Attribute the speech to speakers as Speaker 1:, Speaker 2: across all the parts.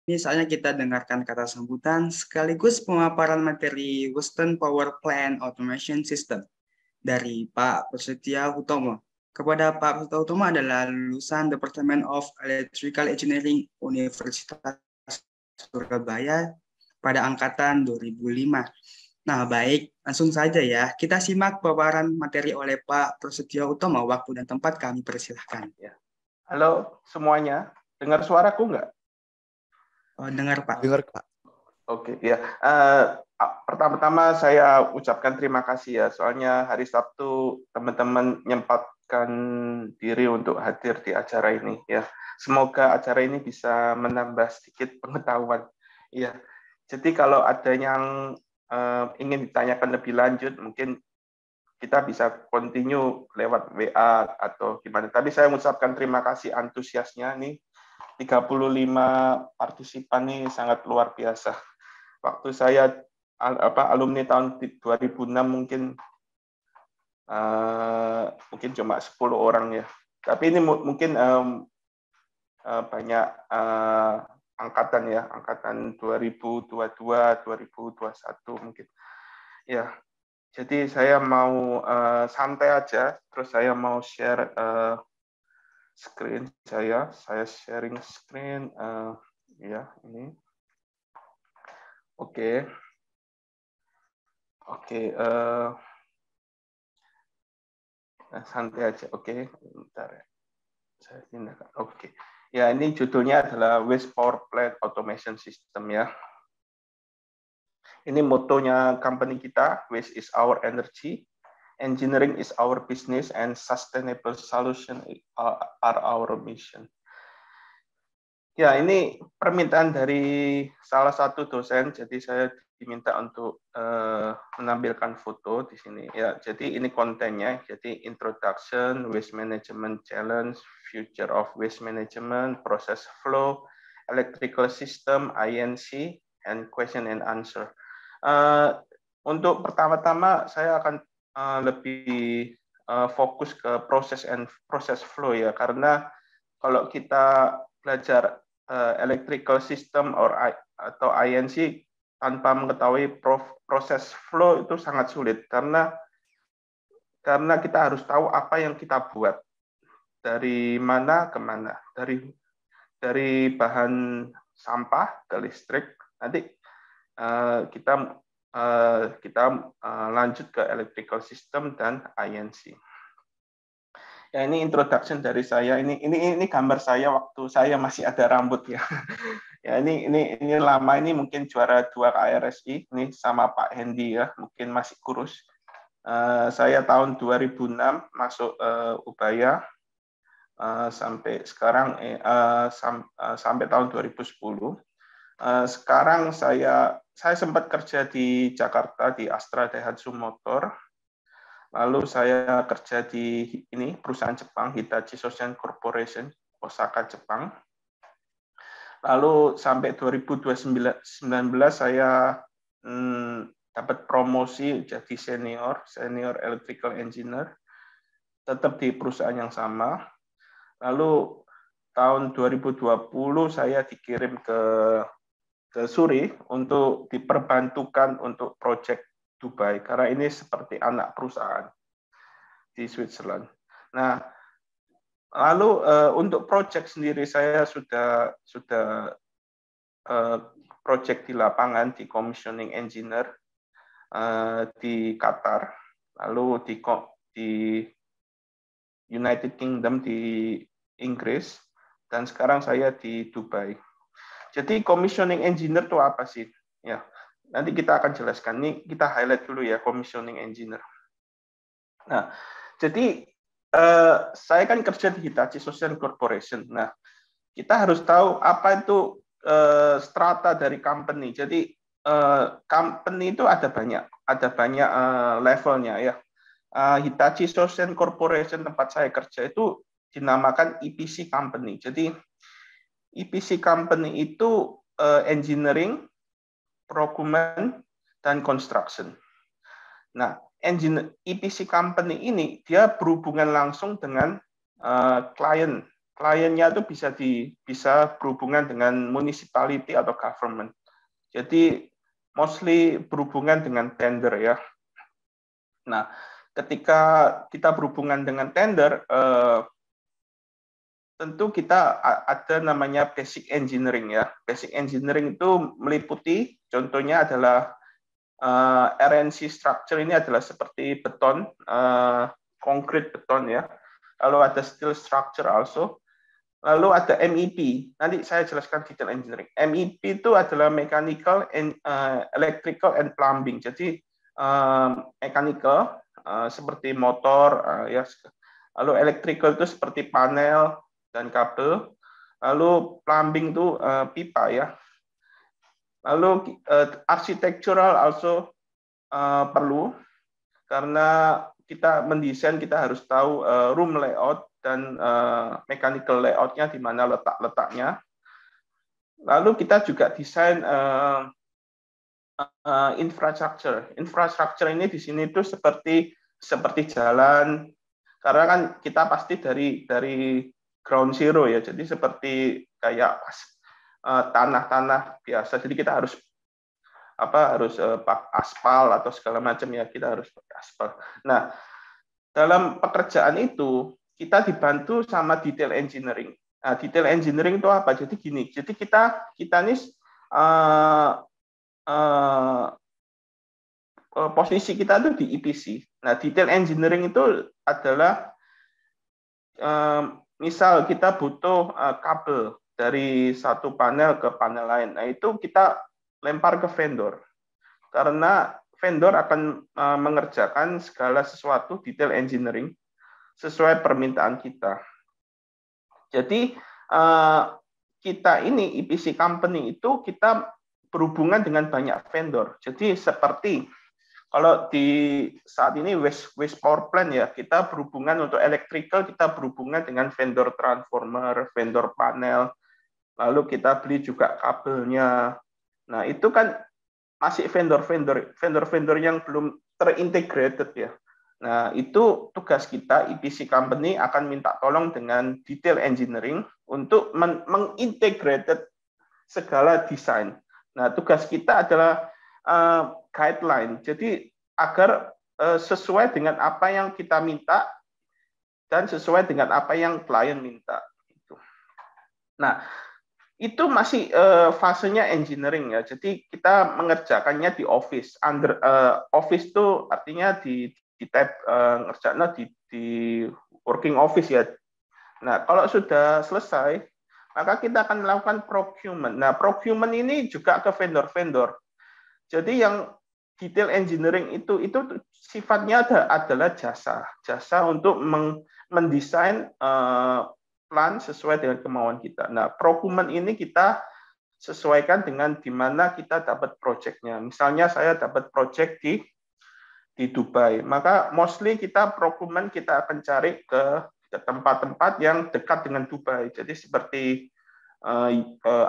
Speaker 1: Misalnya kita dengarkan kata sambutan sekaligus pemaparan materi Western Power Plant Automation System dari Pak Prasetya Hutomo. Kepada Pak Prasetya Hutomo adalah lulusan Department of Electrical Engineering Universitas Surabaya pada angkatan 2005. Nah, baik, langsung saja ya. Kita simak paparan materi oleh Pak Prasetya Hutomo. Waktu dan tempat kami persilahkan.
Speaker 2: Ya. Halo semuanya, dengar suaraku nggak?
Speaker 1: Oh, dengar Pak.
Speaker 3: Dengar Pak.
Speaker 2: Oke, ya. Pertama-tama saya ucapkan terima kasih ya, soalnya hari Sabtu teman-teman menyempatkan diri untuk hadir di acara ini ya. Semoga acara ini bisa menambah sedikit pengetahuan. Ya. Jadi kalau ada yang ingin ditanyakan lebih lanjut, mungkin kita bisa continue lewat WA atau gimana. Tapi saya mengucapkan terima kasih antusiasnya nih. 35 partisipan nih sangat luar biasa. Waktu saya alumni tahun 2006 mungkin cuma 10 orang ya. Tapi ini mungkin banyak angkatan ya, angkatan 2022, 2021 mungkin. Ya. Jadi saya mau santai aja, terus saya mau share screen saya sharing screen ya ini. Oke, santai aja. Oke, bentar ya. Saya pindahkan. Oke. Ya, ini judulnya adalah Waste Power Plant Automation System ya. Ini motonya company kita, Waste is our energy, engineering is our business, and sustainable solution are our mission. Ya, ini permintaan dari salah satu dosen, jadi saya diminta untuk menampilkan foto di sini. Ya, jadi ini kontennya, jadi introduction, waste management challenge, future of waste management, process flow, electrical system, INC, and question and answer. Untuk pertama-tama saya akan lebih fokus ke process flow ya, karena kalau kita belajar electrical system atau INC tanpa mengetahui proses flow itu sangat sulit karena kita harus tahu apa yang kita buat dari mana ke mana, dari bahan sampah ke listrik. Nanti kita lanjut ke electrical system dan INC. Ya, ini introduction dari saya. Ini gambar saya waktu saya masih ada rambut ya. Ya, ini lama, ini mungkin juara 2 KRSI. Ini sama Pak Hendy ya, mungkin masih kurus. Saya tahun 2006 masuk Ubaya sampai sekarang sampai tahun 2010. Sekarang saya sempat kerja di Jakarta di Astra Daihatsu Motor. Lalu saya kerja di perusahaan Jepang, Hitachi Sosei Corporation, Osaka, Jepang. Lalu sampai 2019 saya dapat promosi jadi senior electrical engineer, tetap di perusahaan yang sama. Lalu tahun 2020 saya dikirim ke Suri untuk diperbantukan untuk proyek Dubai, karena ini seperti anak perusahaan di Switzerland. Nah, lalu untuk proyek sendiri saya sudah proyek di lapangan di commissioning engineer di Qatar, lalu di United Kingdom di Inggris, dan sekarang saya di Dubai. Jadi commissioning engineer itu apa sih? Ya. Nanti kita akan jelaskan. Ini kita highlight dulu ya, commissioning engineer. Nah, jadi saya kan kerja di Hitachi Sosei Corporation. Nah, kita harus tahu apa itu strata dari company. Jadi company itu ada banyak levelnya ya. Hitachi Sosei Corporation tempat saya kerja itu dinamakan EPC company. Jadi EPC company itu engineering, procurement, dan construction. Nah, EPC company ini dia berhubungan langsung dengan klien kliennya itu bisa berhubungan dengan municipality atau government. Jadi mostly berhubungan dengan tender ya. Nah, ketika kita berhubungan dengan tender, tentu kita ada namanya basic engineering ya. Basic engineering itu meliputi, contohnya adalah RNC structure ini adalah seperti beton, concrete beton ya. Lalu ada steel structure also. Lalu ada MEP. Nanti saya jelaskan detail engineering. MEP itu adalah mechanical, electrical, and plumbing. Jadi mechanical seperti motor, ya. Lalu electrical itu seperti panel dan kabel. Lalu plumbing itu pipa ya. Lalu architectural also perlu, karena kita mendesain kita harus tahu room layout dan mechanical layout-nya di mana letak-letaknya. Lalu kita juga desain infrastructure. Infrastructure ini di sini itu seperti jalan, karena kan kita pasti dari ground zero ya, jadi seperti kayak tanah-tanah biasa. Jadi kita harus pakai aspal atau segala macam ya, kita harus pakai aspal. Nah, dalam pekerjaan itu kita dibantu sama detail engineering. Nah, detail engineering itu apa? Jadi gini, jadi kita nih posisi kita itu di EPC. Nah, detail engineering itu adalah misal kita butuh kabel dari satu panel ke panel lain. Nah, itu kita lempar ke vendor. Karena vendor akan mengerjakan segala sesuatu detail engineering sesuai permintaan kita. Jadi kita ini EPC company itu kita berhubungan dengan banyak vendor. Jadi seperti kalau di saat ini waste power plant ya, kita berhubungan untuk electrical, kita berhubungan dengan vendor transformer, vendor panel, lalu kita beli juga kabelnya. Nah, itu kan masih vendor-vendor yang belum terintegrated ya. Nah, itu tugas kita, EPC company akan minta tolong dengan detail engineering untuk mengintegrated segala desain. Nah, tugas kita adalah guideline. Jadi agar sesuai dengan apa yang kita minta dan sesuai dengan apa yang klien minta. Nah, itu masih fasenya engineering ya. Jadi kita mengerjakannya di office. Office itu artinya di tab ngerjakannya di working office ya. Nah, kalau sudah selesai, maka kita akan melakukan procurement. Nah, procurement ini juga ke vendor-vendor. Jadi yang detail engineering itu sifatnya adalah jasa untuk mendesain plan sesuai dengan kemauan kita. Nah, procurement ini kita sesuaikan dengan di mana kita dapat project-nya. Misalnya saya dapat project di Dubai, maka mostly kita procurement kita akan cari ke tempat-tempat yang dekat dengan Dubai. Jadi seperti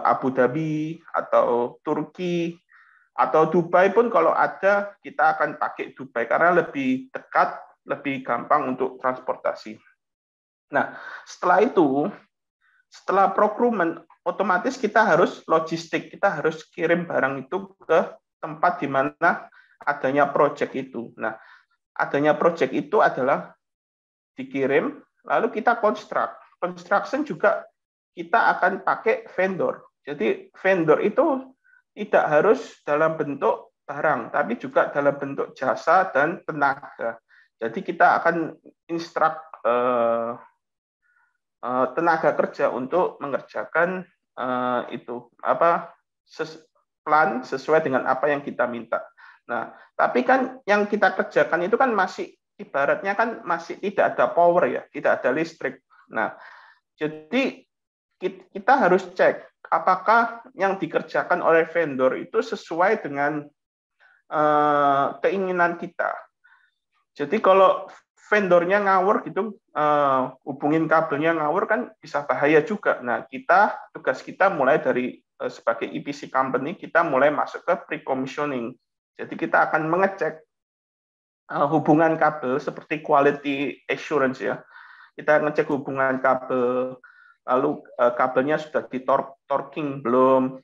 Speaker 2: Abu Dhabi atau Turki atau Dubai pun kalau ada kita akan pakai Dubai karena lebih dekat, lebih gampang untuk transportasi. Nah, setelah procurement, otomatis kita harus logistik, kita harus kirim barang itu ke tempat di mana adanya project itu. Nah, adanya project itu adalah dikirim, lalu kita construction juga kita akan pakai vendor. Jadi vendor itu tidak harus dalam bentuk barang, tapi juga dalam bentuk jasa dan tenaga. Jadi kita akan instruct tenaga kerja untuk mengerjakan plan sesuai dengan apa yang kita minta. Nah, tapi kan yang kita kerjakan itu kan masih ibaratnya kan masih tidak ada power ya, tidak ada listrik. Nah, jadi kita harus cek apakah yang dikerjakan oleh vendor itu sesuai dengan keinginan kita. Jadi kalau vendornya ngawur gitu, hubungin kabelnya ngawur kan bisa bahaya juga. Nah, tugas kita mulai dari sebagai EPC company, kita mulai masuk ke pre-commissioning. Jadi kita akan mengecek hubungan kabel seperti quality assurance ya. Kita ngecek hubungan kabel, lalu kabelnya sudah torquing belum,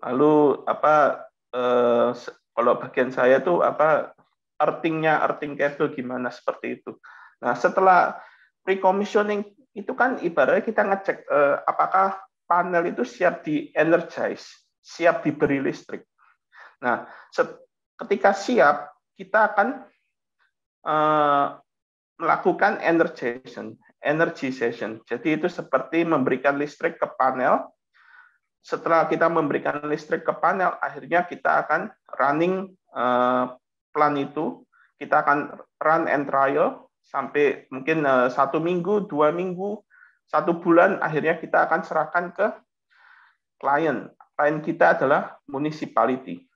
Speaker 2: lalu kalau bagian saya tuh earthing cable gimana, seperti itu. Nah, setelah pre-commissioning itu kan ibaratnya kita ngecek apakah panel itu siap di energize, siap diberi listrik. Nah, ketika siap, kita akan melakukan energization. Jadi itu seperti memberikan listrik ke panel. Setelah kita memberikan listrik ke panel, akhirnya kita akan running plan itu. Kita akan run and trial sampai mungkin 1 minggu, 2 minggu, 1 bulan, akhirnya kita akan serahkan ke klien. Klien kita adalah municipality.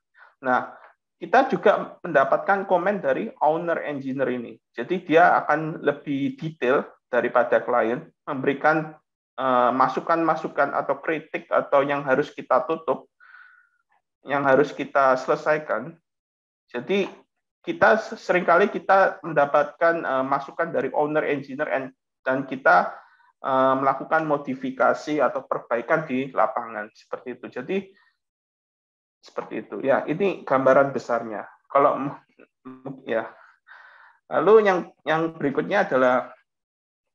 Speaker 2: Nah, kita juga mendapatkan komen dari owner engineer ini. Jadi dia akan lebih detail daripada klien, memberikan masukan-masukan atau kritik atau yang harus kita tutup, yang harus kita selesaikan. Jadi kita seringkali kita mendapatkan masukan dari owner engineer dan kita melakukan modifikasi atau perbaikan di lapangan, seperti itu. Jadi seperti itu ya, ini gambaran besarnya. Kalau ya, lalu yang berikutnya adalah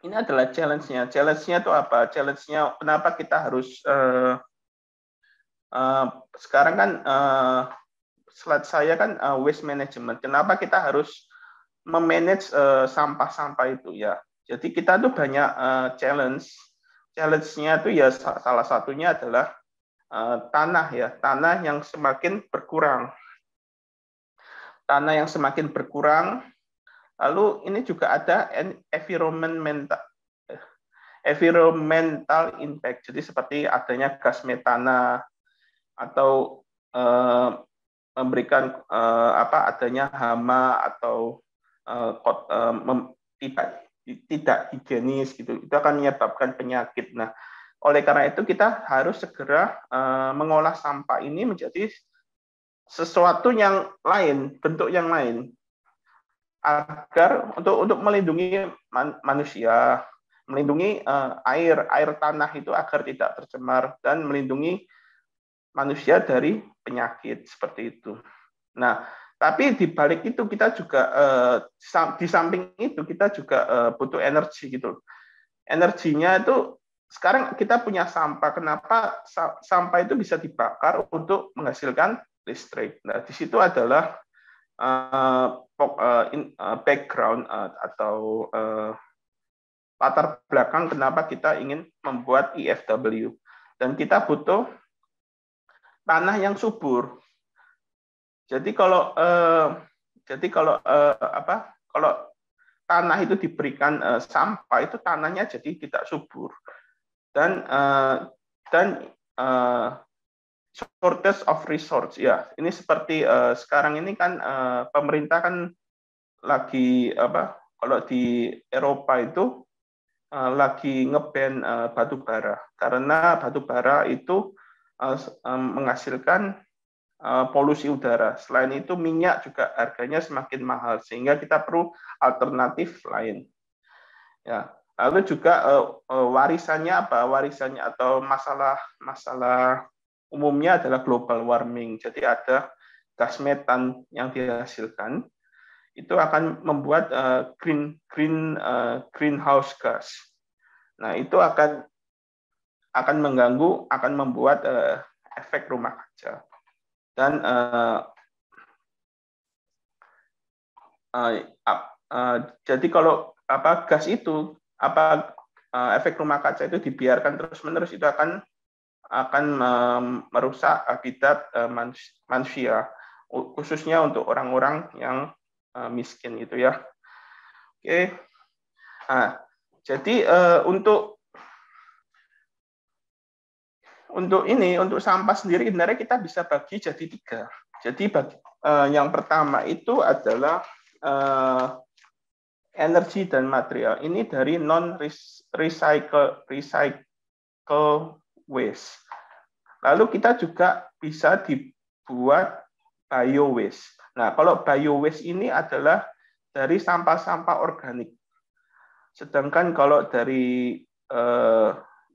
Speaker 2: ini adalah challenge-nya. Challenge-nya itu apa? Challenge-nya kenapa kita harus sekarang kan slide saya kan waste management. Kenapa kita harus memanage sampah-sampah itu ya? Jadi kita tuh banyak challenge. Challenge-nya itu ya salah satunya adalah tanah ya, tanah yang semakin berkurang. Tanah yang semakin berkurang. Lalu ini juga ada environmental impact. Jadi seperti adanya gas metana atau memberikan adanya hama atau tidak higienis gitu. Itu akan menyebabkan penyakit. Nah, oleh karena itu kita harus segera mengolah sampah ini menjadi sesuatu yang lain, bentuk yang lain, agar untuk melindungi manusia, melindungi air tanah itu agar tidak tercemar dan melindungi manusia dari penyakit, seperti itu. Nah, tapi di balik itu kita juga di samping itu kita juga butuh energi gitu. Energinya itu sekarang kita punya sampah. Kenapa sampah itu bisa dibakar untuk menghasilkan listrik? Nah, di situ adalah background atau latar belakang kenapa kita ingin membuat EFW, dan kita butuh tanah yang subur. Jadi kalau kalau tanah itu diberikan sampah, itu tanahnya jadi tidak subur dan shortage of resource ya. Ini seperti sekarang ini kan pemerintah kan lagi kalau di Eropa itu lagi nge-ban batu bara, karena batu bara itu menghasilkan polusi udara. Selain itu minyak juga harganya semakin mahal, sehingga kita perlu alternatif lain. Ya. Lalu juga warisannya apa? Warisannya atau masalah umumnya adalah global warming. Jadi ada gas metan yang dihasilkan, itu akan membuat greenhouse gas. Nah, itu akan mengganggu, akan membuat efek rumah kaca. Dan jadi kalau gas itu efek rumah kaca itu dibiarkan terus-menerus, itu akan merusak habitat manusia, khususnya untuk orang-orang yang miskin gitu ya. Oke. Nah, jadi untuk sampah sendiri sebenarnya kita bisa bagi jadi 3. Jadi yang pertama itu adalah energi dan material. Ini dari non-recycle waste. Lalu kita juga bisa dibuat bio waste. Nah, kalau bio waste ini adalah dari sampah-sampah organik. Sedangkan kalau dari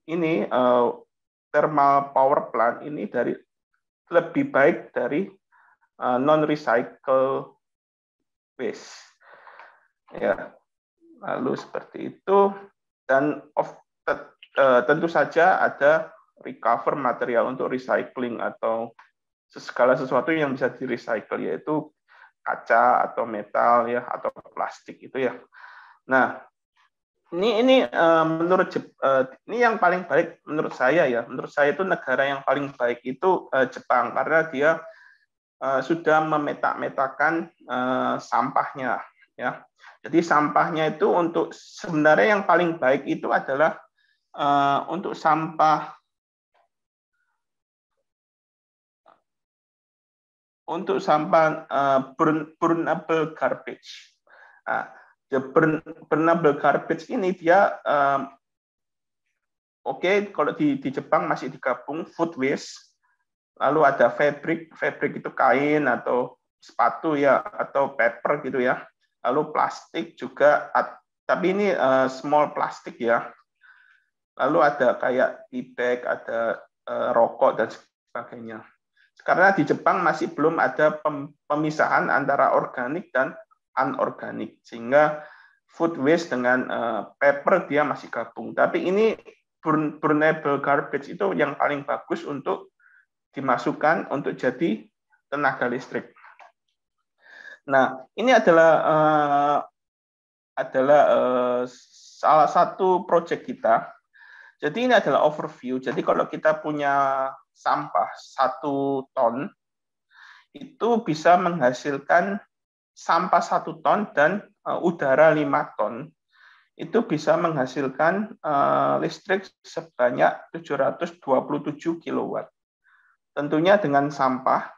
Speaker 2: ini thermal power plant ini lebih baik dari non-recycle waste. Ya, lalu seperti itu, dan tentu saja ada recover material untuk recycling atau segala sesuatu yang bisa di recycle, yaitu kaca atau metal ya atau plastik itu ya. Nah, ini ini yang paling baik menurut saya ya. Menurut saya itu negara yang paling baik itu Jepang, karena dia sudah memetak-metakan sampahnya ya. Jadi sampahnya itu sebenarnya yang paling baik itu adalah untuk sampah burnable garbage. Nah, the burnable garbage ini dia kalau di Jepang masih digabung food waste, lalu ada fabric itu kain atau sepatu ya, atau paper gitu ya, lalu plastik juga, tapi ini small plastik ya, lalu ada kayak tea bag, ada rokok dan sebagainya. Karena di Jepang masih belum ada pemisahan antara organik dan anorganik, sehingga food waste dengan paper dia masih gabung. Tapi ini burnable garbage itu yang paling bagus untuk dimasukkan untuk jadi tenaga listrik. Nah, ini adalah salah satu proyek kita. Jadi ini adalah overview. Jadi kalau kita punya sampah 1 ton, itu bisa menghasilkan sampah 1 ton dan udara 5 ton. Itu bisa menghasilkan listrik sebanyak 727 kW. Tentunya dengan sampahnya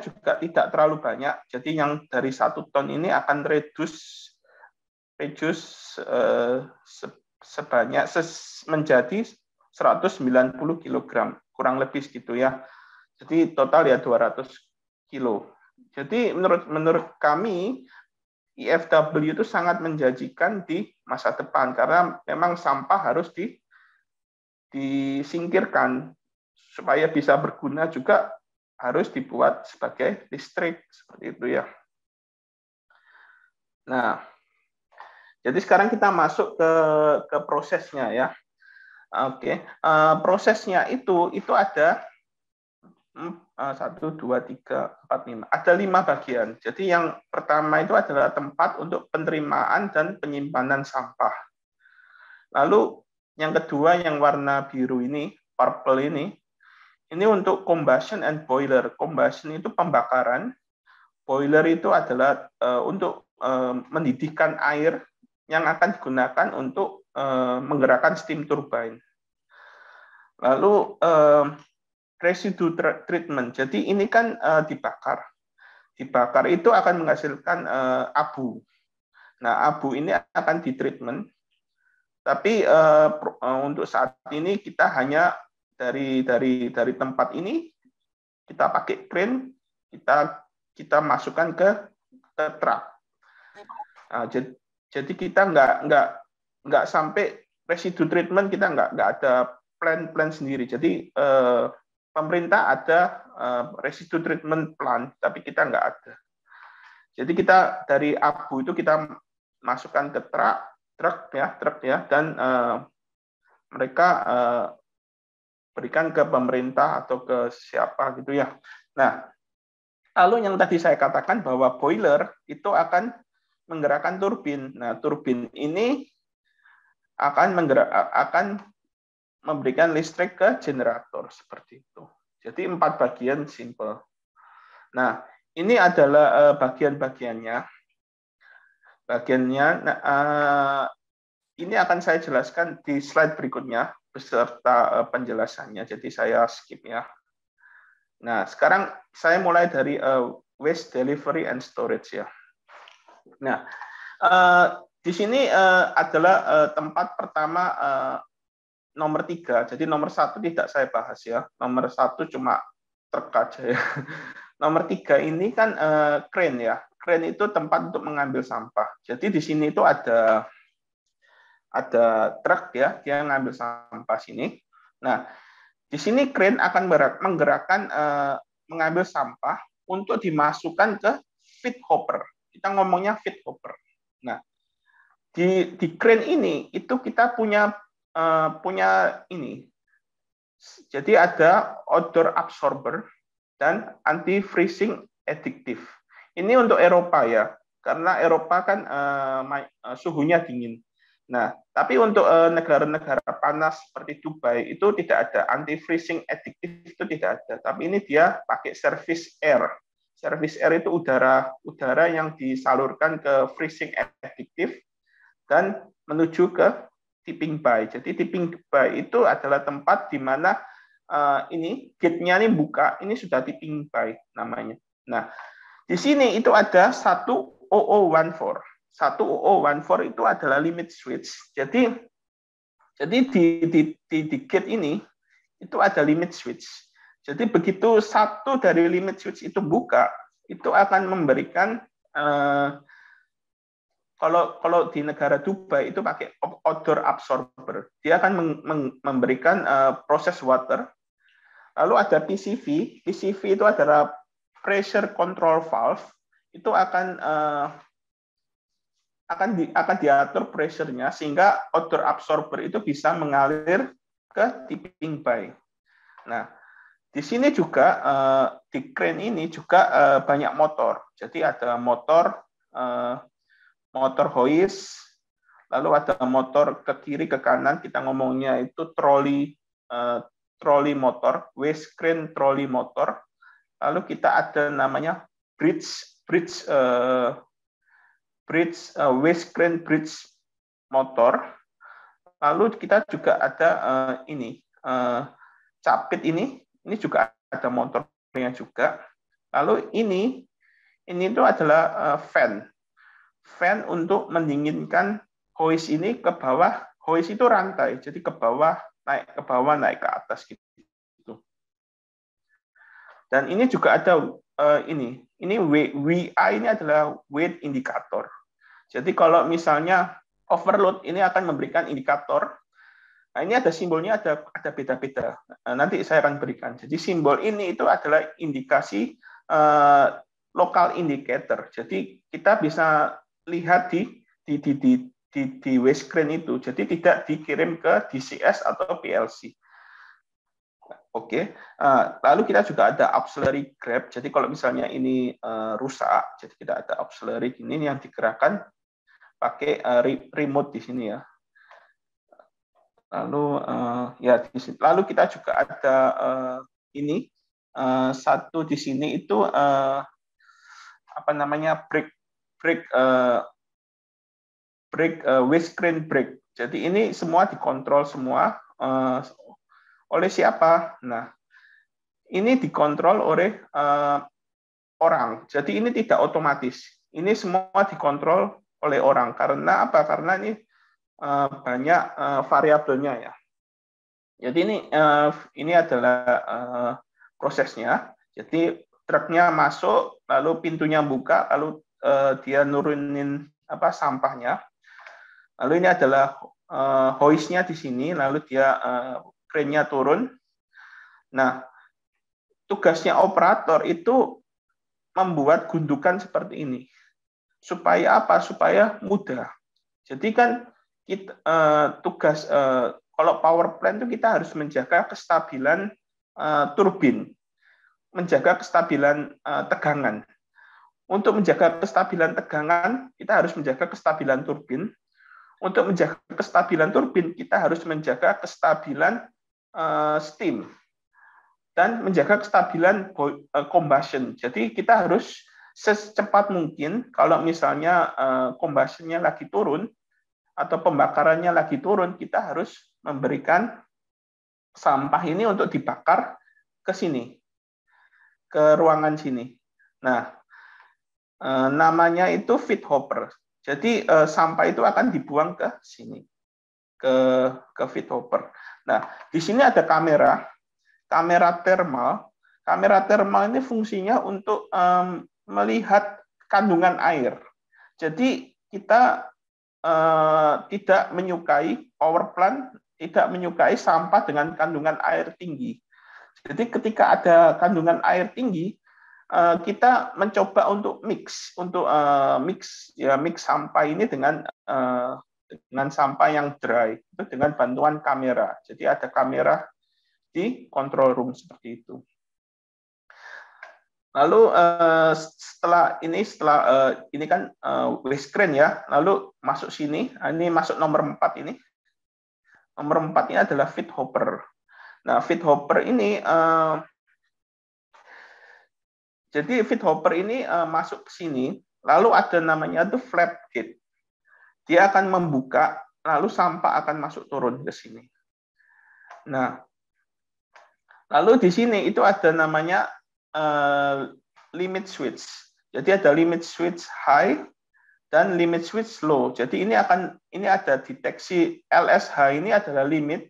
Speaker 2: juga tidak terlalu banyak. Jadi yang dari 1 ton ini akan reduce menjadi 190 kg, kurang lebih segitu ya. Jadi total ya 200 kilo. Jadi menurut kami IFW itu sangat menjanjikan di masa depan, karena memang sampah harus disingkirkan supaya bisa berguna, juga harus dibuat sebagai listrik seperti itu ya. Nah, jadi sekarang kita masuk ke prosesnya ya. Oke, prosesnya itu ada 1, 2, 3, 4, 5. Ada 5 bagian. Jadi yang pertama itu adalah tempat untuk penerimaan dan penyimpanan sampah. Lalu yang kedua yang warna biru ini, purple ini untuk combustion and boiler. Combustion itu pembakaran. Boiler itu adalah untuk mendidihkan air yang akan digunakan untuk menggerakkan steam turbine. Lalu residue treatment. Jadi ini kan dibakar. Dibakar itu akan menghasilkan abu. Nah, abu ini akan ditreatment. Tapi untuk saat ini kita hanya dari tempat ini kita pakai crane, kita masukkan ke truk. Nah, jadi kita nggak sampai residue treatment, kita nggak ada plan sendiri. Jadi pemerintah ada residue treatment plan, tapi kita nggak ada. Jadi kita dari abu itu kita masukkan ke truk ya, dan mereka berikan ke pemerintah atau ke siapa gitu ya. Nah, lalu yang tadi saya katakan bahwa boiler itu akan menggerakkan turbin. Nah, turbin ini akan memberikan listrik ke generator seperti itu. Jadi 4 bagian simple. Nah, ini adalah bagian-bagiannya. Ini akan saya jelaskan di slide berikutnya beserta penjelasannya. Jadi saya skip ya. Nah, sekarang saya mulai dari waste delivery and storage ya. Nah, di sini adalah tempat pertama nomor 3. Jadi nomor 1 tidak saya bahas ya. Nomor 1 cuma truk aja ya. Nomor 3 ini kan crane ya. Crane itu tempat untuk mengambil sampah. Jadi di sini itu ada ada truk ya, dia ngambil sampah sini. Nah, di sini crane akan menggerakkan mengambil sampah untuk dimasukkan ke feed hopper. Kita ngomongnya feed hopper. Nah, di crane ini itu kita punya ini. Jadi ada odor absorber dan anti freezing additive. Ini untuk Eropa ya, karena Eropa kan suhunya dingin. Nah, tapi untuk negara-negara panas seperti Dubai itu tidak ada anti freezing additive, itu tidak ada. Tapi ini dia pakai service air. Service air itu udara yang disalurkan ke freezing additive dan menuju ke tipping bay. Jadi tipping bay itu adalah tempat di mana ini gate-nya ini buka, ini sudah tipping bay namanya. Nah, di sini itu ada 1014. 1014 itu adalah limit switch. Jadi di gate ini itu ada limit switch. Jadi begitu satu dari limit switch itu buka, itu akan memberikan kalau di negara Dubai itu pakai odor absorber. Dia akan memberikan proses water. Lalu ada PCV. PCV itu adalah pressure control valve. Itu akan diatur pressure-nya sehingga odor absorber itu bisa mengalir ke tipping bay. Nah, di sini juga di crane ini juga banyak motor. Jadi ada motor hoist, lalu ada motor ke kiri ke kanan, kita ngomongnya itu trolley motor, waste crane trolley motor. Lalu kita ada namanya waste crane bridge motor. Lalu kita juga ada capit ini juga ada motornya juga. Lalu ini itu adalah fan untuk mendinginkan hoist ini ke bawah. Hoist itu rantai, jadi ke bawah naik ke atas gitu. Dan ini juga ada ini WI ini adalah weight indicator. Jadi kalau misalnya overload ini akan memberikan indikator. Nah, ini ada simbolnya, ada beda-beda. Nanti saya akan berikan. Jadi simbol ini itu adalah indikasi local indicator. Jadi kita bisa lihat di waste crane itu. Jadi tidak dikirim ke DCS atau PLC. Oke. Lalu kita juga ada auxiliary grab. Jadi kalau misalnya ini rusak, jadi kita ada auxiliary ini yang digerakkan pakai remote di sini ya. Lalu ya di sini. Lalu kita juga ada ini satu di sini itu apa namanya brake waste crane brake. Jadi ini semua dikontrol semua oleh siapa? Nah, ini dikontrol oleh orang. Jadi ini tidak otomatis. Ini semua dikontrol oleh orang. Karena apa? Karena ini banyak variabelnya ya. Jadi ini adalah prosesnya. Jadi truknya masuk, lalu pintunya buka, lalu dia nurunin sampahnya. Lalu ini adalah hoist-nya di sini, lalu dia crane-nya turun. Nah, tugasnya operator itu membuat gundukan seperti ini. Supaya apa? Supaya mudah. Jadi kan tugas kalau power plant itu kita harus menjaga kestabilan turbin, menjaga kestabilan tegangan. Untuk menjaga kestabilan tegangan, kita harus menjaga kestabilan turbin. Untuk menjaga kestabilan turbin, kita harus menjaga kestabilan steam dan menjaga kestabilan combustion. Jadi kita harus secepat mungkin kalau misalnya combustionnya lagi turun atau pembakarannya lagi turun, kita harus memberikan sampah ini untuk dibakar ke sini, ke ruangan sini. Nah, namanya itu feed hopper. Jadi sampah itu akan dibuang ke sini, ke feed hopper. Nah, di sini ada kamera thermal. Kamera thermal ini fungsinya untuk melihat kandungan air. Jadi kita tidak menyukai power plant, tidak menyukai sampah dengan kandungan air tinggi. Jadi ketika ada kandungan air tinggi, kita mencoba untuk mix sampah ini dengan sampah yang dry itu dengan bantuan kamera. Jadi ada kamera di control room seperti itu. Lalu setelah ini kan waste screen ya, lalu masuk sini, ini masuk nomor 4 ini. Nomor 4 ini adalah feed hopper. Nah, feed hopper ini jadi feed hopper ini masuk ke sini, lalu ada namanya tuh flap gate. Dia akan membuka, lalu sampah akan masuk turun ke sini. Nah, lalu di sini itu ada namanya limit switch. Jadi ada limit switch high dan limit switch low. Jadi ini ada deteksi LSH ini adalah limit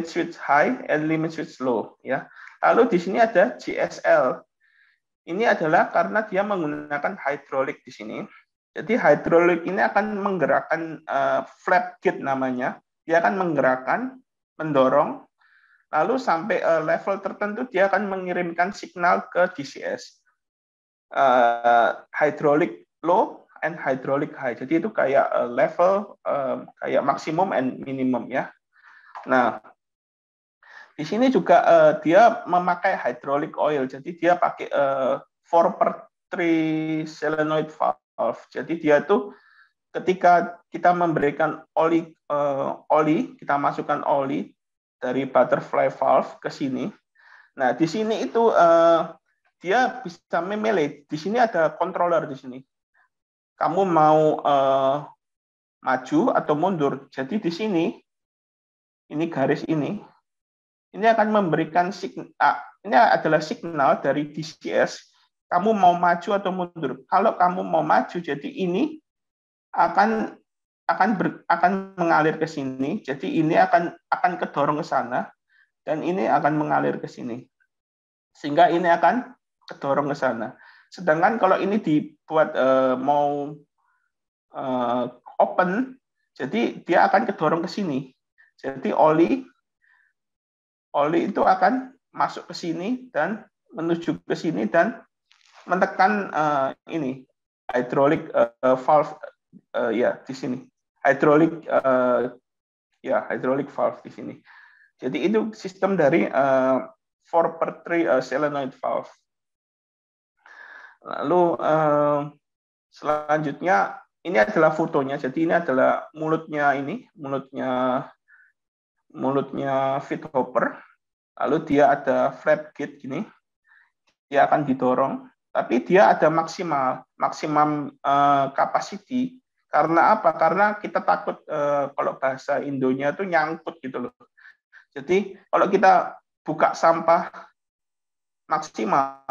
Speaker 2: switch high and limit switch low ya. Lalu di sini ada GSL. Ini adalah karena dia menggunakan hidrolik di sini. Jadi hidrolik ini akan menggerakkan flap gate namanya. Dia akan menggerakkan, mendorong, lalu sampai level tertentu dia akan mengirimkan signal ke DCS. Hydraulic low and hydraulic high. Jadi itu kayak level kayak maksimum and minimum ya. Nah, di sini juga dia memakai hydraulic oil. Jadi dia pakai 4/3 solenoid valve. Jadi dia tuh ketika kita memberikan oli, kita masukkan oli dari butterfly valve ke sini. Nah, di sini itu dia bisa memilih. Di sini ada controller di sini. Kamu mau maju atau mundur. Jadi di sini, ini garis ini akan memberikan signal. Ini adalah signal dari DCS. Kamu mau maju atau mundur. Kalau kamu mau maju, jadi ini akan mengalir ke sini. Jadi ini akan kedorong ke sana dan ini akan mengalir ke sini. Sehingga ini akan kedorong ke sana. Sedangkan kalau ini dibuat mau open, jadi dia akan kedorong ke sini. Jadi oli itu akan masuk ke sini dan menuju ke sini dan menekan ini hydraulic valve ya di sini. Hydraulic valve di sini. Jadi itu sistem dari 4/3 solenoid valve. Lalu selanjutnya ini adalah fotonya. Jadi ini adalah mulutnya feed hopper. Lalu dia ada flap gate gini. Dia akan didorong, tapi dia ada maksimum capacity. Karena apa? Karena kita takut kalau bahasa Indonya itu nyangkut gitu loh. Jadi kalau kita buka sampah maksimal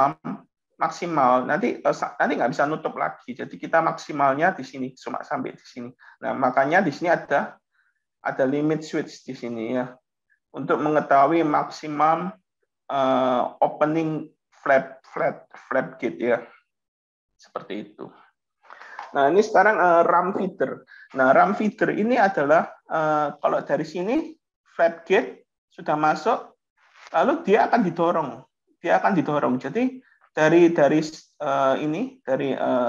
Speaker 2: nanti nggak bisa nutup lagi. Jadi kita maksimalnya di sini cuma sampai di sini. Nah, makanya di sini ada limit switch di sini ya untuk mengetahui maksimum opening flap gate ya. Seperti itu. Nah, ini sekarang ram feeder. Nah, ram feeder ini adalah kalau dari sini flap gate sudah masuk, lalu dia akan didorong. Jadi dari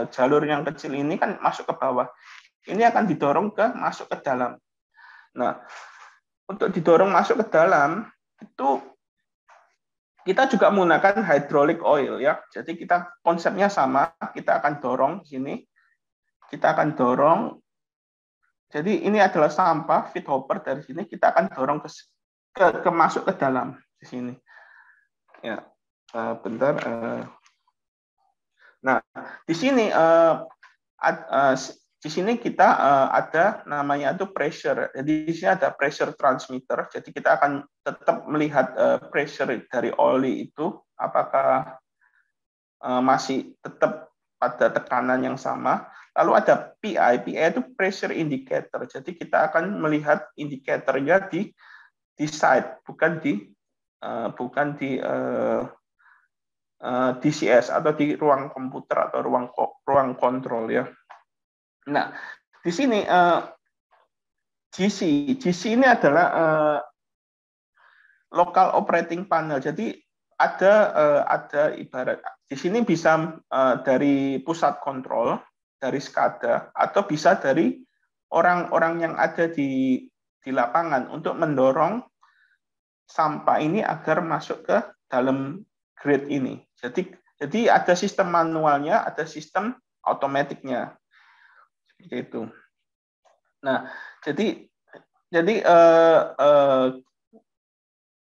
Speaker 2: jalur yang kecil ini kan masuk ke bawah. Ini akan didorong masuk ke dalam. Nah, untuk didorong masuk ke dalam itu kita juga menggunakan hydraulic oil ya. Jadi konsepnya sama, kita akan dorong sini. Kita akan dorong. Jadi ini adalah sampah feed hopper dari sini kita akan dorong ke masuk ke dalam di sini. Ya. Bentar. Nah, di sini kita ada namanya itu pressure. Jadi di sini ada pressure transmitter. Jadi kita akan tetap melihat pressure dari oli itu apakah masih tetap pada tekanan yang sama. Lalu ada PI itu pressure indicator. Jadi kita akan melihat indikatornya di side, bukan di DCS atau di ruang komputer atau ruang kontrol ya. Nah, di sini GC ini adalah local operating panel. Jadi ada ibarat di sini bisa dari pusat kontrol, dari SCADA, atau bisa dari orang-orang yang ada di lapangan untuk mendorong sampah ini agar masuk ke dalam grid ini. Jadi ada sistem manualnya, ada sistem otomatiknya. Seperti itu. Nah, jadi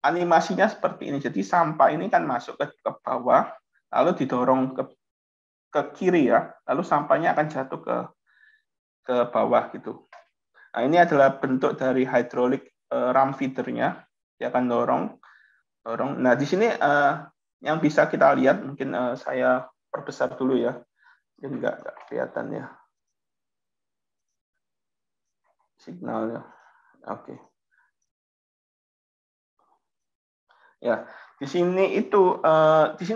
Speaker 2: animasinya seperti ini. Jadi sampah ini kan masuk ke bawah, lalu didorong ke kiri ya, lalu sampahnya akan jatuh ke bawah gitu. Nah, ini adalah bentuk dari hydraulic ram feedernya. Dia akan dorong. Nah, di sini yang bisa kita lihat, mungkin saya perbesar dulu ya. Mungkin nggak kelihatan ya signalnya. Oke. Ya, di sini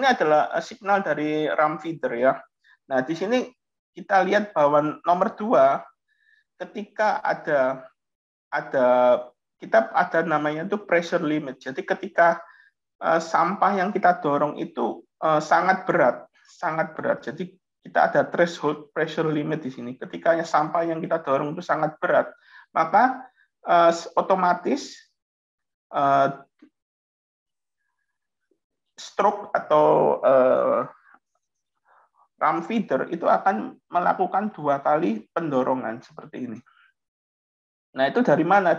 Speaker 2: adalah signal dari ram feeder ya. Nah, di sini kita lihat bahwa nomor 2, ketika kita ada namanya itu pressure limit. Jadi ketika sampah yang kita dorong itu sangat berat. Jadi kita ada threshold pressure limit di sini. Ketika sampah yang kita dorong itu sangat berat, maka otomatis stroke atau ram feeder itu akan melakukan 2 kali pendorongan seperti ini. Nah, itu dari mana?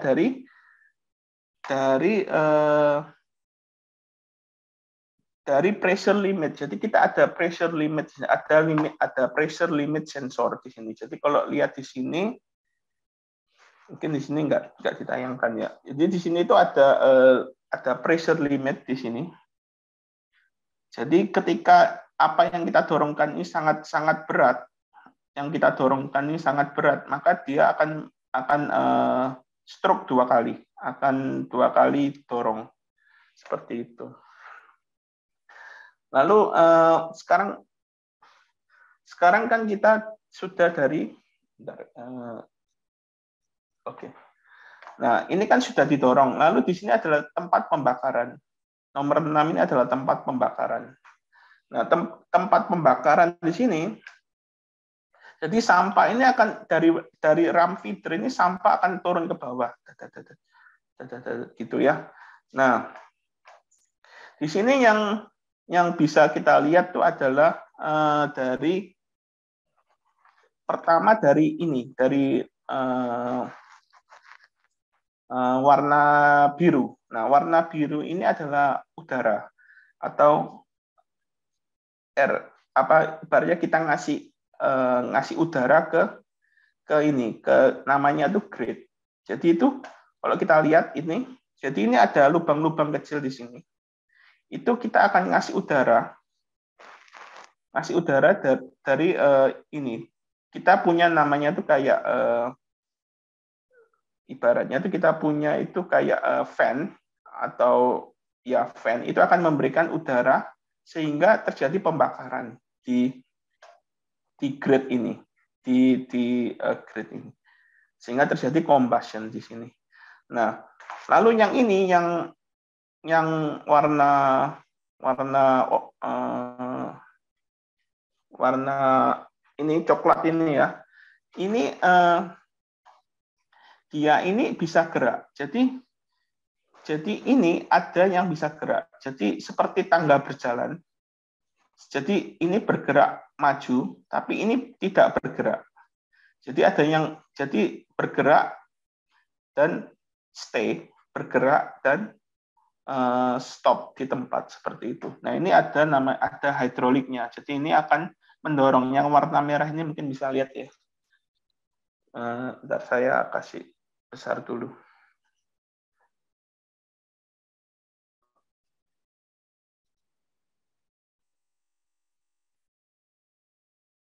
Speaker 2: Dari pressure limit. Jadi kita ada pressure limit, ada pressure limit sensor di sini. Jadi kalau lihat di sini, mungkin di sini nggak ditayangkan ya. Jadi di sini itu ada pressure limit di sini. Jadi ketika apa yang kita dorongkan ini sangat berat, maka dia akan stroke 2 kali, akan 2 kali dorong seperti itu. Lalu sekarang kan kita sudah dari oke. Nah, ini kan sudah didorong. Lalu di sini adalah tempat pembakaran. Nomor 6 ini adalah tempat pembakaran. Nah, tempat pembakaran di sini, jadi sampah ini akan dari ram feeder ini sampah akan turun ke bawah. Gitu ya. Nah, di sini yang bisa kita lihat itu adalah pertama dari warna biru. Nah, warna biru ini adalah udara atau air. Ibaratnya kita ngasih udara ke namanya tuh grid. Jadi itu kalau kita lihat ini, jadi ini ada lubang-lubang kecil di sini. Itu kita akan ngasih udara dari ini. Kita punya namanya tuh kayak ibaratnya tuh kita punya itu kayak fan atau ya fan itu akan memberikan udara sehingga terjadi pembakaran di grid ini, di grid ini, sehingga terjadi combustion di sini. Nah, lalu yang ini yang warna ini coklat ini ya, ini dia ini bisa gerak. Jadi ini ada yang bisa gerak. Jadi seperti tangga berjalan. Jadi ini bergerak maju, tapi ini tidak bergerak. Jadi ada yang bergerak dan stay, bergerak dan stop di tempat seperti itu. Nah, ini ada hidroliknya. Jadi ini akan mendorong. Yang warna merah ini mungkin bisa lihat ya. Bentar saya kasih besar dulu.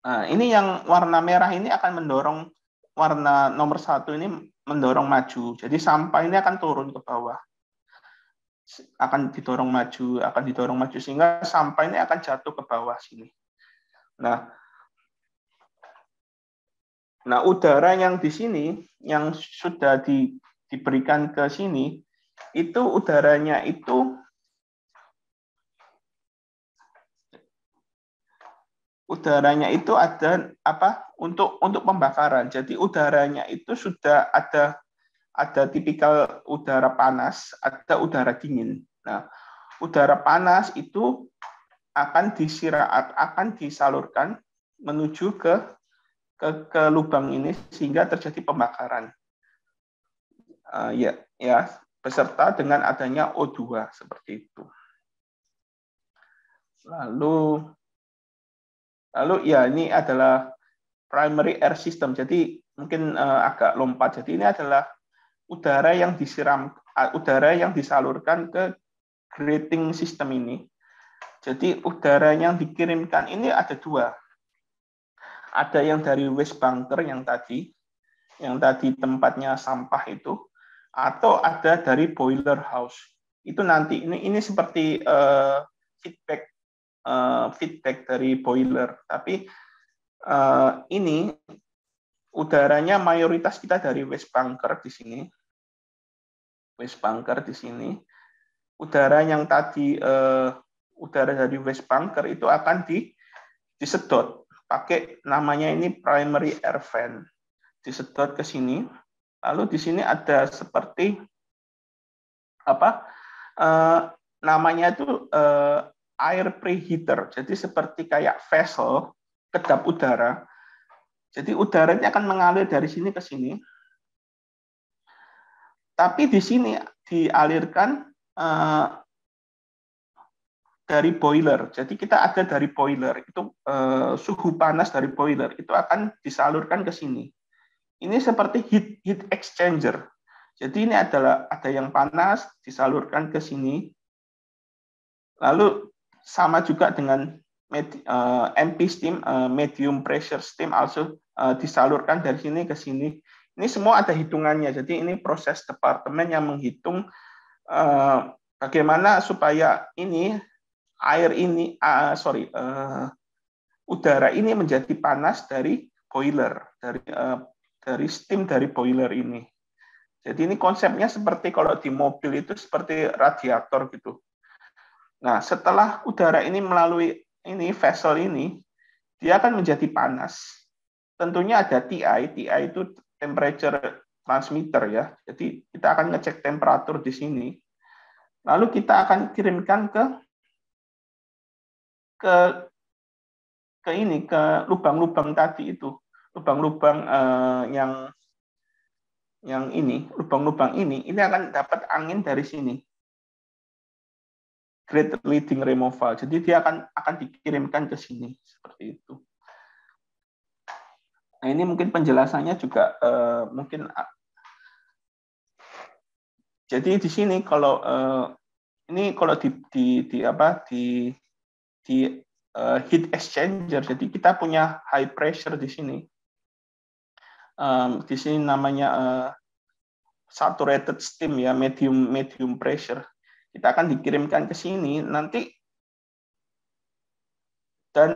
Speaker 2: Nah, ini yang warna merah ini akan mendorong, warna nomor 1 ini mendorong maju. Jadi sampah ini akan turun ke bawah. Akan didorong maju sehingga sampah ini akan jatuh ke bawah sini. Nah, Nah, udara yang di sini, yang sudah diberikan ke sini, itu udaranya itu ada apa untuk pembakaran. Jadi udaranya itu sudah ada tipikal udara panas, ada udara dingin. Nah, udara panas itu akan disalurkan menuju ke lubang ini sehingga terjadi pembakaran. Ya, beserta dengan adanya O2 seperti itu. Lalu ya ini adalah primary air system. Jadi mungkin agak lompat. Jadi ini adalah udara yang disalurkan ke grating system ini. Jadi udara yang dikirimkan ini ada dua. Ada yang dari waste bunker yang tadi tempatnya sampah itu, atau ada dari boiler house. Itu nanti ini seperti feedback dari boiler. Tapi ini udaranya mayoritas kita dari waste bunker di sini. Udara yang tadi udara dari waste bunker itu akan disedot pakai namanya ini primary air vent. Disedot ke sini. Lalu di sini ada seperti apa? Namanya itu air preheater. Jadi seperti kayak vessel kedap udara. Jadi udaranya akan mengalir dari sini ke sini. Tapi di sini dialirkan dari boiler. Jadi kita ada dari boiler. Itu suhu panas dari boiler itu akan disalurkan ke sini. Ini seperti heat exchanger. Jadi ini ada yang panas disalurkan ke sini. Lalu sama juga dengan MP steam, medium pressure steam also disalurkan dari sini ke sini. Ini semua ada hitungannya. Jadi ini proses departemen yang menghitung bagaimana supaya ini udara ini menjadi panas dari boiler, dari steam dari boiler ini. Jadi ini konsepnya seperti kalau di mobil itu seperti radiator gitu. Nah, setelah udara ini melalui ini vessel ini, dia akan menjadi panas. Tentunya ada TI itu temperature transmitter ya. Jadi kita akan ngecek temperatur di sini. Lalu kita akan kirimkan ke lubang-lubang tadi itu. Lubang-lubang lubang-lubang ini akan dapat angin dari sini. Great leading removal. Jadi dia akan dikirimkan ke sini seperti itu. Nah, ini mungkin penjelasannya juga mungkin. Jadi di sini kalau di heat exchanger, jadi kita punya high pressure di sini. Di sini namanya saturated steam ya, medium pressure. Kita akan dikirimkan ke sini nanti, dan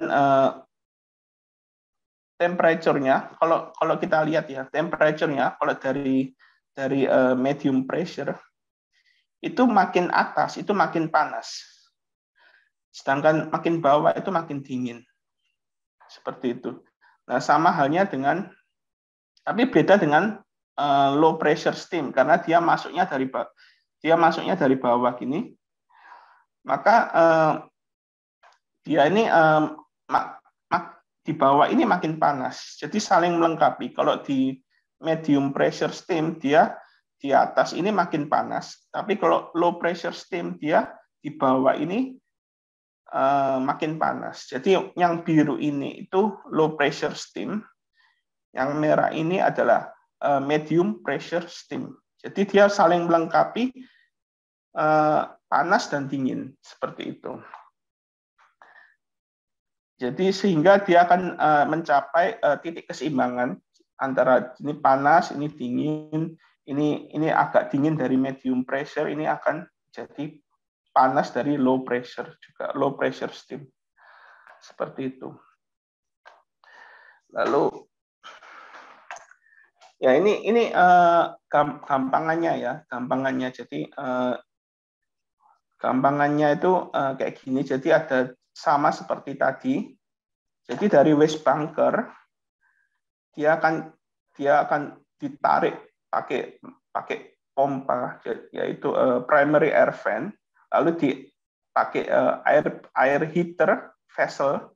Speaker 2: temperaturnya kalau kita lihat ya, temperaturnya kalau dari medium pressure itu makin atas itu makin panas, sedangkan makin bawah itu makin dingin, seperti itu. Nah, sama halnya tapi beda dengan low pressure steam karena dia masuknya dari bawah gini, maka dia ini di bawah ini makin panas, jadi saling melengkapi. Kalau di medium pressure steam dia di atas ini makin panas, tapi kalau low pressure steam dia di bawah ini makin panas. Jadi yang biru ini itu low pressure steam, yang merah ini adalah medium pressure steam. Jadi dia saling melengkapi, panas dan dingin seperti itu. Jadi sehingga dia akan mencapai titik keseimbangan antara ini panas, ini dingin, ini agak dingin dari medium pressure, ini akan jadi panas dari low pressure juga, low pressure steam. Seperti itu. Lalu Ya, ini gampangannya ya, gampangannya. Jadi gampangannya itu kayak gini. Jadi ada sama seperti tadi. Jadi dari waste bunker dia akan ditarik pakai pompa, yaitu primary air vent, lalu dipakai air heater vessel,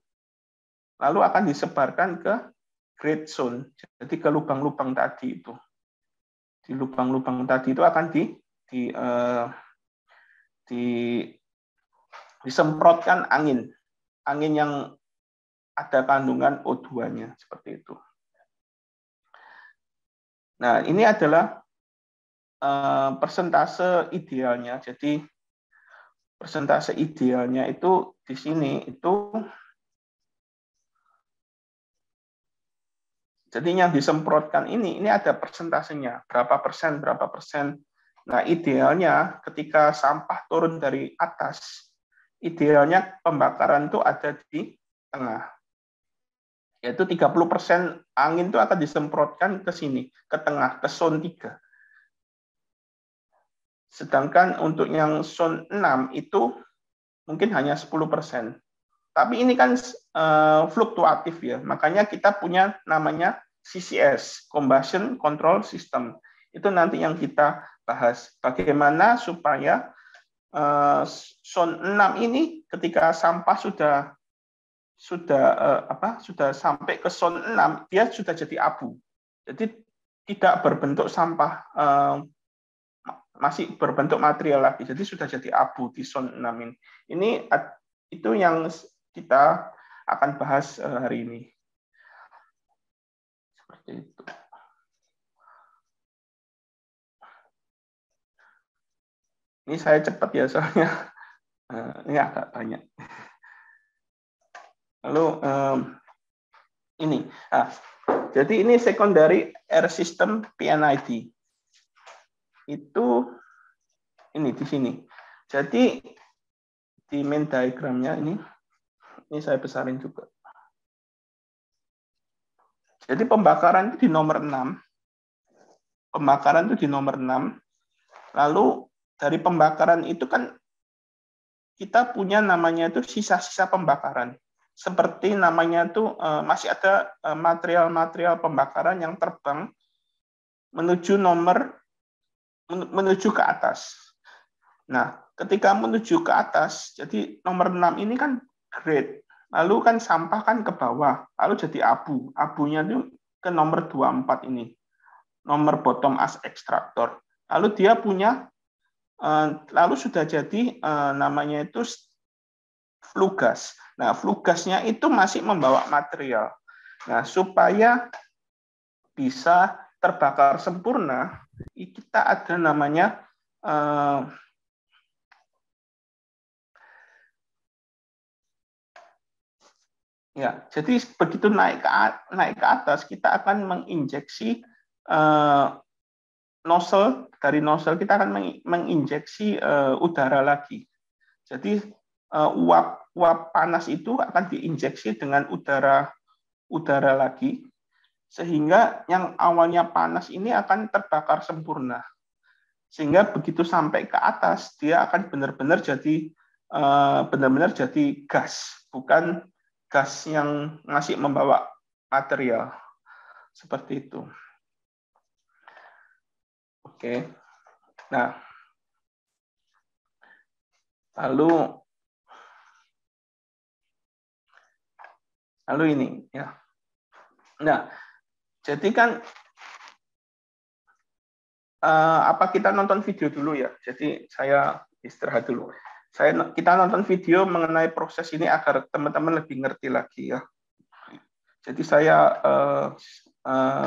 Speaker 2: lalu akan disebarkan ke grade zone. Jadi ke lubang-lubang tadi itu. Di lubang-lubang tadi itu akan disemprotkan angin yang ada kandungan O2-nya seperti itu. Nah, ini adalah persentase idealnya. Jadi persentase idealnya itu di sini itu, jadi yang disemprotkan ini ada persentasenya, berapa persen. Nah, idealnya ketika sampah turun dari atas, idealnya pembakaran itu ada di tengah. Yaitu 30% angin itu akan disemprotkan ke sini, ke tengah, ke zone 3. Sedangkan untuk yang zone 6 itu mungkin hanya 10%. Tapi ini kan fluktuatif ya, makanya kita punya namanya CCS, Combustion Control System. Itu nanti yang kita bahas, bagaimana supaya zone 6 ini ketika sampah sudah sampai ke zone 6, dia sudah jadi abu. Jadi tidak berbentuk sampah, masih berbentuk material lagi. Jadi sudah jadi abu di zone 6 ini. Itu yang kita akan bahas hari ini. Seperti itu. Ini saya cepat ya soalnya ini agak banyak. Lalu ini, jadi ini secondary air system PNID. Itu ini di sini. Jadi di main diagramnya ini saya besarin juga. Jadi pembakaran itu di nomor 6. Pembakaran itu di nomor 6. Lalu dari pembakaran itu kan kita punya namanya itu sisa-sisa pembakaran. Seperti namanya itu masih ada material-material pembakaran yang terbang menuju ke atas. Nah, ketika menuju ke atas, jadi nomor 6 ini kan grade. Lalu kan sampah kan ke bawah, lalu jadi abu. Abunya itu ke nomor 24 ini. Nomor bottom as extractor. Lalu dia punya, lalu sudah jadi namanya itu flue gas. Nah, flue gasnya itu masih membawa material. Nah, supaya bisa terbakar sempurna, kita ada namanya ya, jadi begitu naik ke atas, kita akan menginjeksi nozzle, dari nozzle kita akan menginjeksi udara lagi. Jadi uap panas itu akan diinjeksi dengan udara lagi, sehingga yang awalnya panas ini akan terbakar sempurna. Sehingga begitu sampai ke atas, dia akan benar-benar jadi gas, bukan gas yang masih membawa material. Seperti itu. Oke. Nah, lalu ini ya. Nah, jadi kan apa kita nonton video dulu ya. Jadi saya istirahat dulu. Kita nonton video mengenai proses ini agar teman-teman lebih ngerti lagi ya. Jadi saya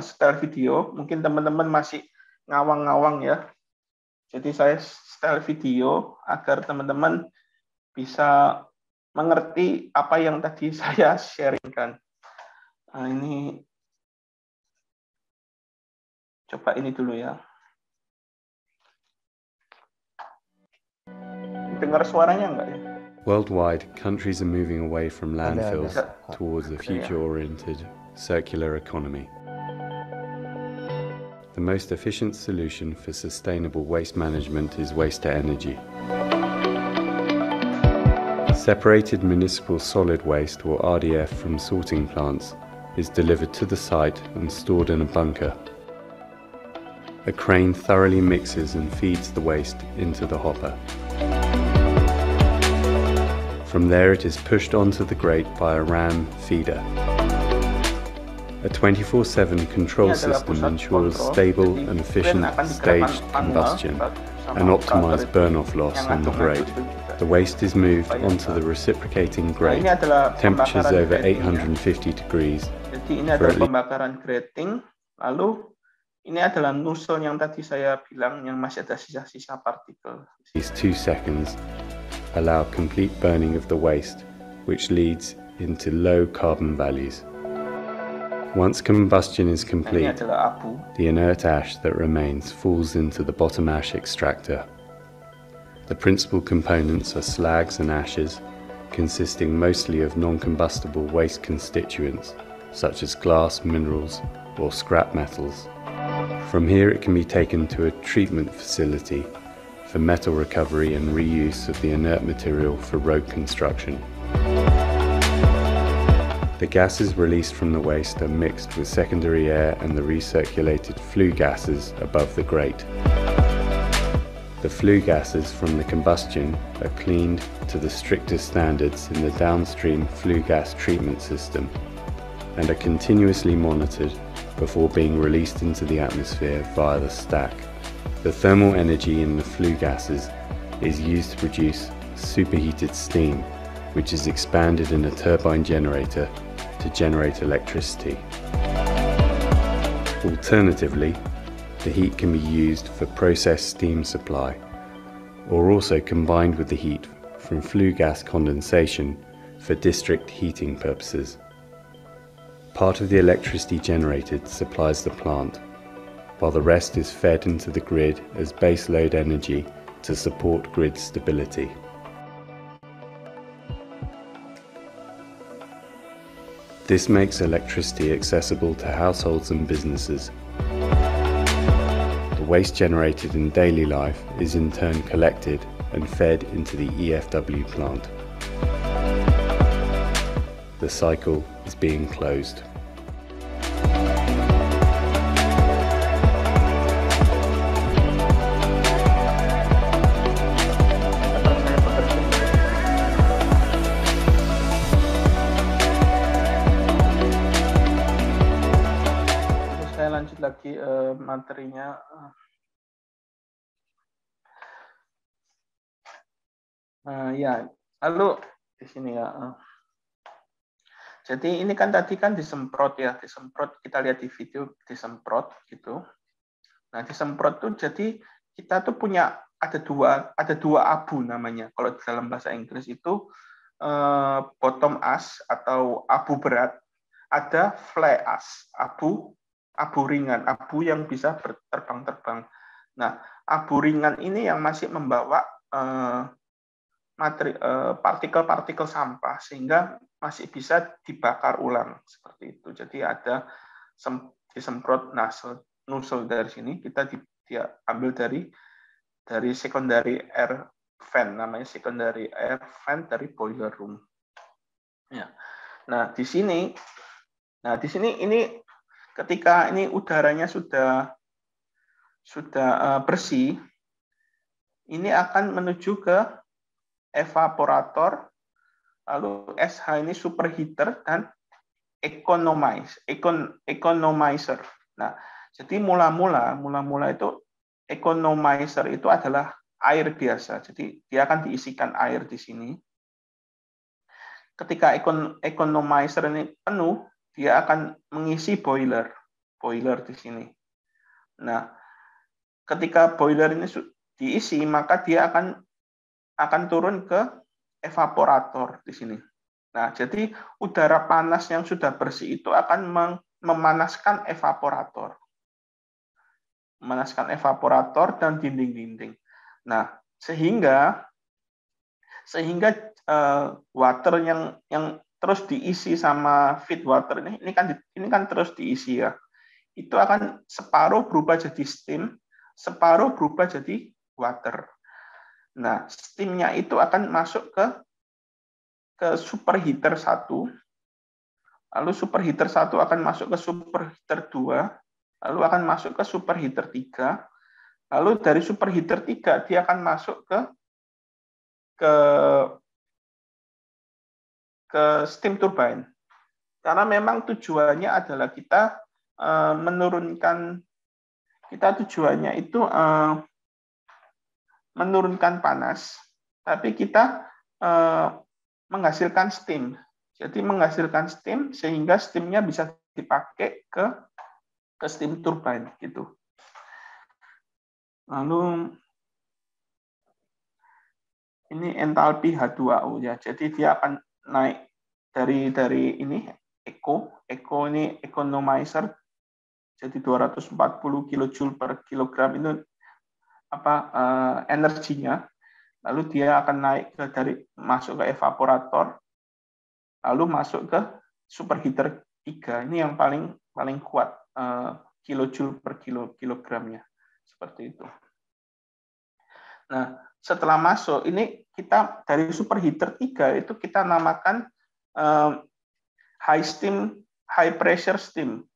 Speaker 2: setel video, mungkin teman-teman masih ngawang-ngawang ya. Jadi saya setel video agar teman-teman bisa mengerti apa yang tadi saya sharingkan. Nah, ini coba ini dulu ya. Dengar suaranya enggak ya?
Speaker 3: Worldwide, countries are moving away from landfills towards a future-oriented circular economy. The most efficient solution for sustainable waste management is waste-to-energy. Separated municipal solid waste, or RDF, from sorting plants is delivered to the site and stored in a bunker. A crane thoroughly mixes and feeds the waste into the hopper. From there it is pushed onto the grate by a ram feeder. A 24/7 control system ensures stable and efficient staged combustion and optimized burn-off loss on the grate. The waste is moved onto the reciprocating grate, temperatures over 850 degrees.
Speaker 2: Jadi ini adalah pembakaran grating. Lalu ini adalah nozzle yang tadi saya bilang yang masih ada sisa-sisa partikel.
Speaker 3: These 2 seconds allow complete burning of the waste, which leads into low carbon values. Once combustion is complete, the inert ash that remains falls into the bottom ash extractor. The principal components are slags and ashes, consisting mostly of non-combustible waste constituents, such as glass, minerals, or scrap metals. From here it can be taken to a treatment facility for metal recovery and reuse of the inert material for road construction. The gases released from the waste are mixed with secondary air and the recirculated flue gases above the grate. The flue gases from the combustion are cleaned to the strictest standards in the downstream flue gas treatment system and are continuously monitored before being released into the atmosphere via the stack. The thermal energy in the flue gases is used to produce superheated steam, which is expanded in a turbine generator to generate electricity. Alternatively, the heat can be used for process steam supply, or also combined with the heat from flue gas condensation for district heating purposes. Part of the electricity generated supplies the plant, while the rest is fed into the grid as baseload energy to support grid stability. This makes electricity accessible to households and businesses. The waste generated in daily life is in turn collected and fed into the EFW plant. The cycle is being closed.
Speaker 2: Lanjut lagi materinya. Ya, lalu di sini ya. Jadi ini kan tadi kan disemprot ya, disemprot, kita lihat di video disemprot gitu. Nah, disemprot tuh jadi kita tuh punya ada dua abu namanya. Kalau dalam bahasa Inggris itu bottom ash atau abu berat, ada fly ash, abu ringan, abu yang bisa terbang-terbang. Nah, abu ringan ini yang masih membawa partikel-partikel sampah sehingga masih bisa dibakar ulang seperti itu. Jadi ada disemprot nozzle dari sini, kita dia ambil dari secondary air vent, namanya secondary air vent dari boiler room. Ya. Nah, di sini ini ketika ini udaranya sudah bersih, ini akan menuju ke evaporator, lalu SH ini superheater dan economizer. Nah, jadi mula-mula itu economizer itu adalah air biasa. Jadi dia akan diisikan air di sini. Ketika economizer ini penuh, dia akan mengisi boiler di sini. Nah, ketika boiler ini diisi, maka dia akan turun ke evaporator di sini. Nah, jadi udara panas yang sudah bersih itu akan memanaskan evaporator. Memanaskan evaporator dan dinding-dinding. Nah, sehingga water yang terus diisi sama feed water ini kan terus diisi ya. itu akan separuh berubah jadi steam, separuh berubah jadi water. Nah, steamnya itu akan masuk ke superheater 1, lalu superheater 1 akan masuk ke superheater 2, lalu akan masuk ke superheater 3, lalu dari superheater 3 dia akan masuk ke steam turbine. Karena memang tujuannya adalah kita menurunkan, tujuannya itu menurunkan panas, tapi kita menghasilkan steam. Jadi menghasilkan steam sehingga steamnya bisa dipakai ke steam turbine gitu. Lalu ini entalpi H2O ya. Jadi dia akan naik dari ini eco ini economizer. Jadi 240 kilojoule per kilogram itu energinya. Lalu dia akan naik masuk ke evaporator, lalu masuk ke superheater 3. Ini yang paling kuat kilojoule per kilogramnya. Seperti itu. Nah, setelah masuk ini kita dari superheater 3 itu kita namakan high pressure steam.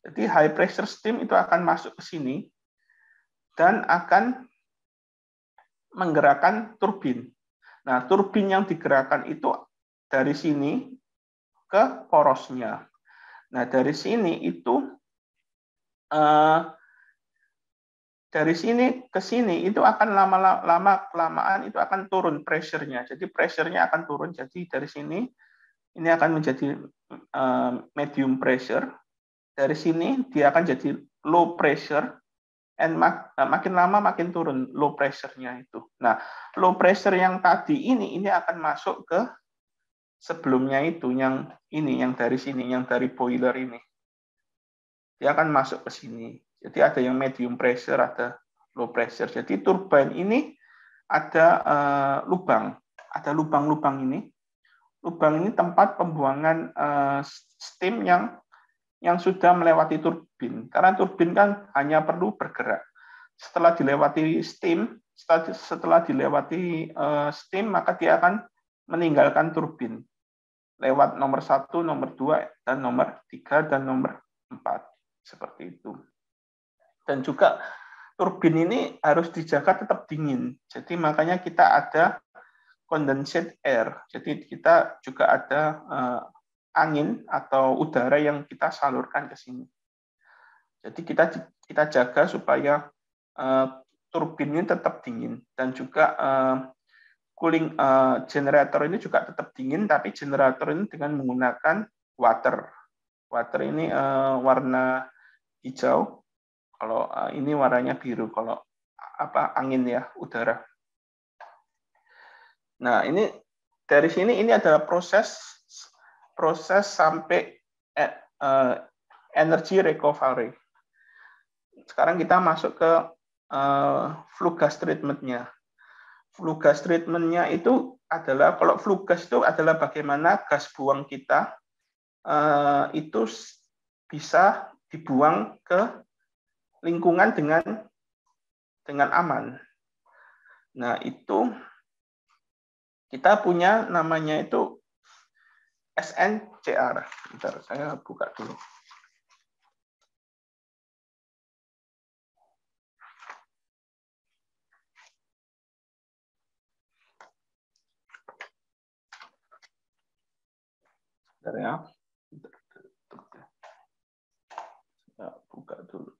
Speaker 2: Jadi high pressure steam itu akan masuk ke sini dan akan menggerakkan turbin. Nah, turbin yang digerakkan itu dari sini ke porosnya. Nah, dari sini itu dari sini ke sini itu akan lama-kelamaan itu akan turun pressure-nya. Jadi pressure-nya akan turun. Jadi dari sini ini akan menjadi medium pressure. Dari sini dia akan jadi low pressure. And makin lama makin turun low pressure-nya itu. Nah, low pressure yang tadi ini akan masuk ke sebelumnya itu yang dari sini, yang dari boiler ini. Dia akan masuk ke sini. Jadi ada yang medium pressure, ada low pressure. Jadi turbine ini ada lubang-lubang ini. Lubang ini tempat pembuangan steam yang sudah melewati turbin. Karena turbin kan hanya perlu bergerak. Setelah dilewati steam, maka dia akan meninggalkan turbin lewat nomor 1, nomor 2, dan nomor 3, dan nomor 4. Seperti itu. Dan juga turbin ini harus dijaga tetap dingin. Jadi makanya kita ada condensate air. Jadi kita juga ada angin atau udara yang kita salurkan ke sini. Jadi kita jaga supaya turbin ini tetap dingin dan juga cooling generator ini juga tetap dingin, tapi generator ini dengan menggunakan water. Water ini warna hijau, kalau ini warnanya biru kalau angin ya, udara. Nah, ini dari sini ini adalah proses sampai energy recovery. Sekarang kita masuk ke flue gas treatment-nya. Flue gas treatment-nya itu adalah, kalau flue gas itu adalah bagaimana gas buang kita itu bisa dibuang ke lingkungan dengan aman. Nah, itu kita punya namanya itu SNCR. Bentar, saya buka dulu. Bentar ya. Saya buka dulu.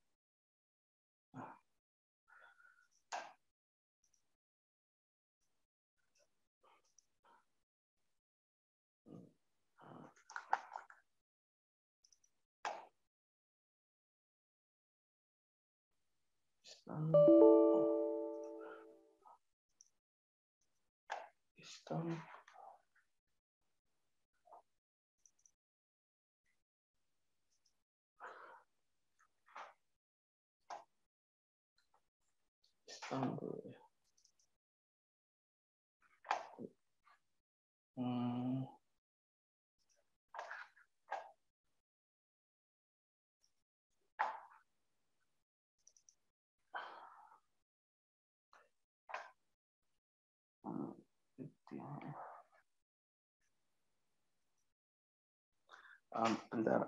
Speaker 2: Bentar,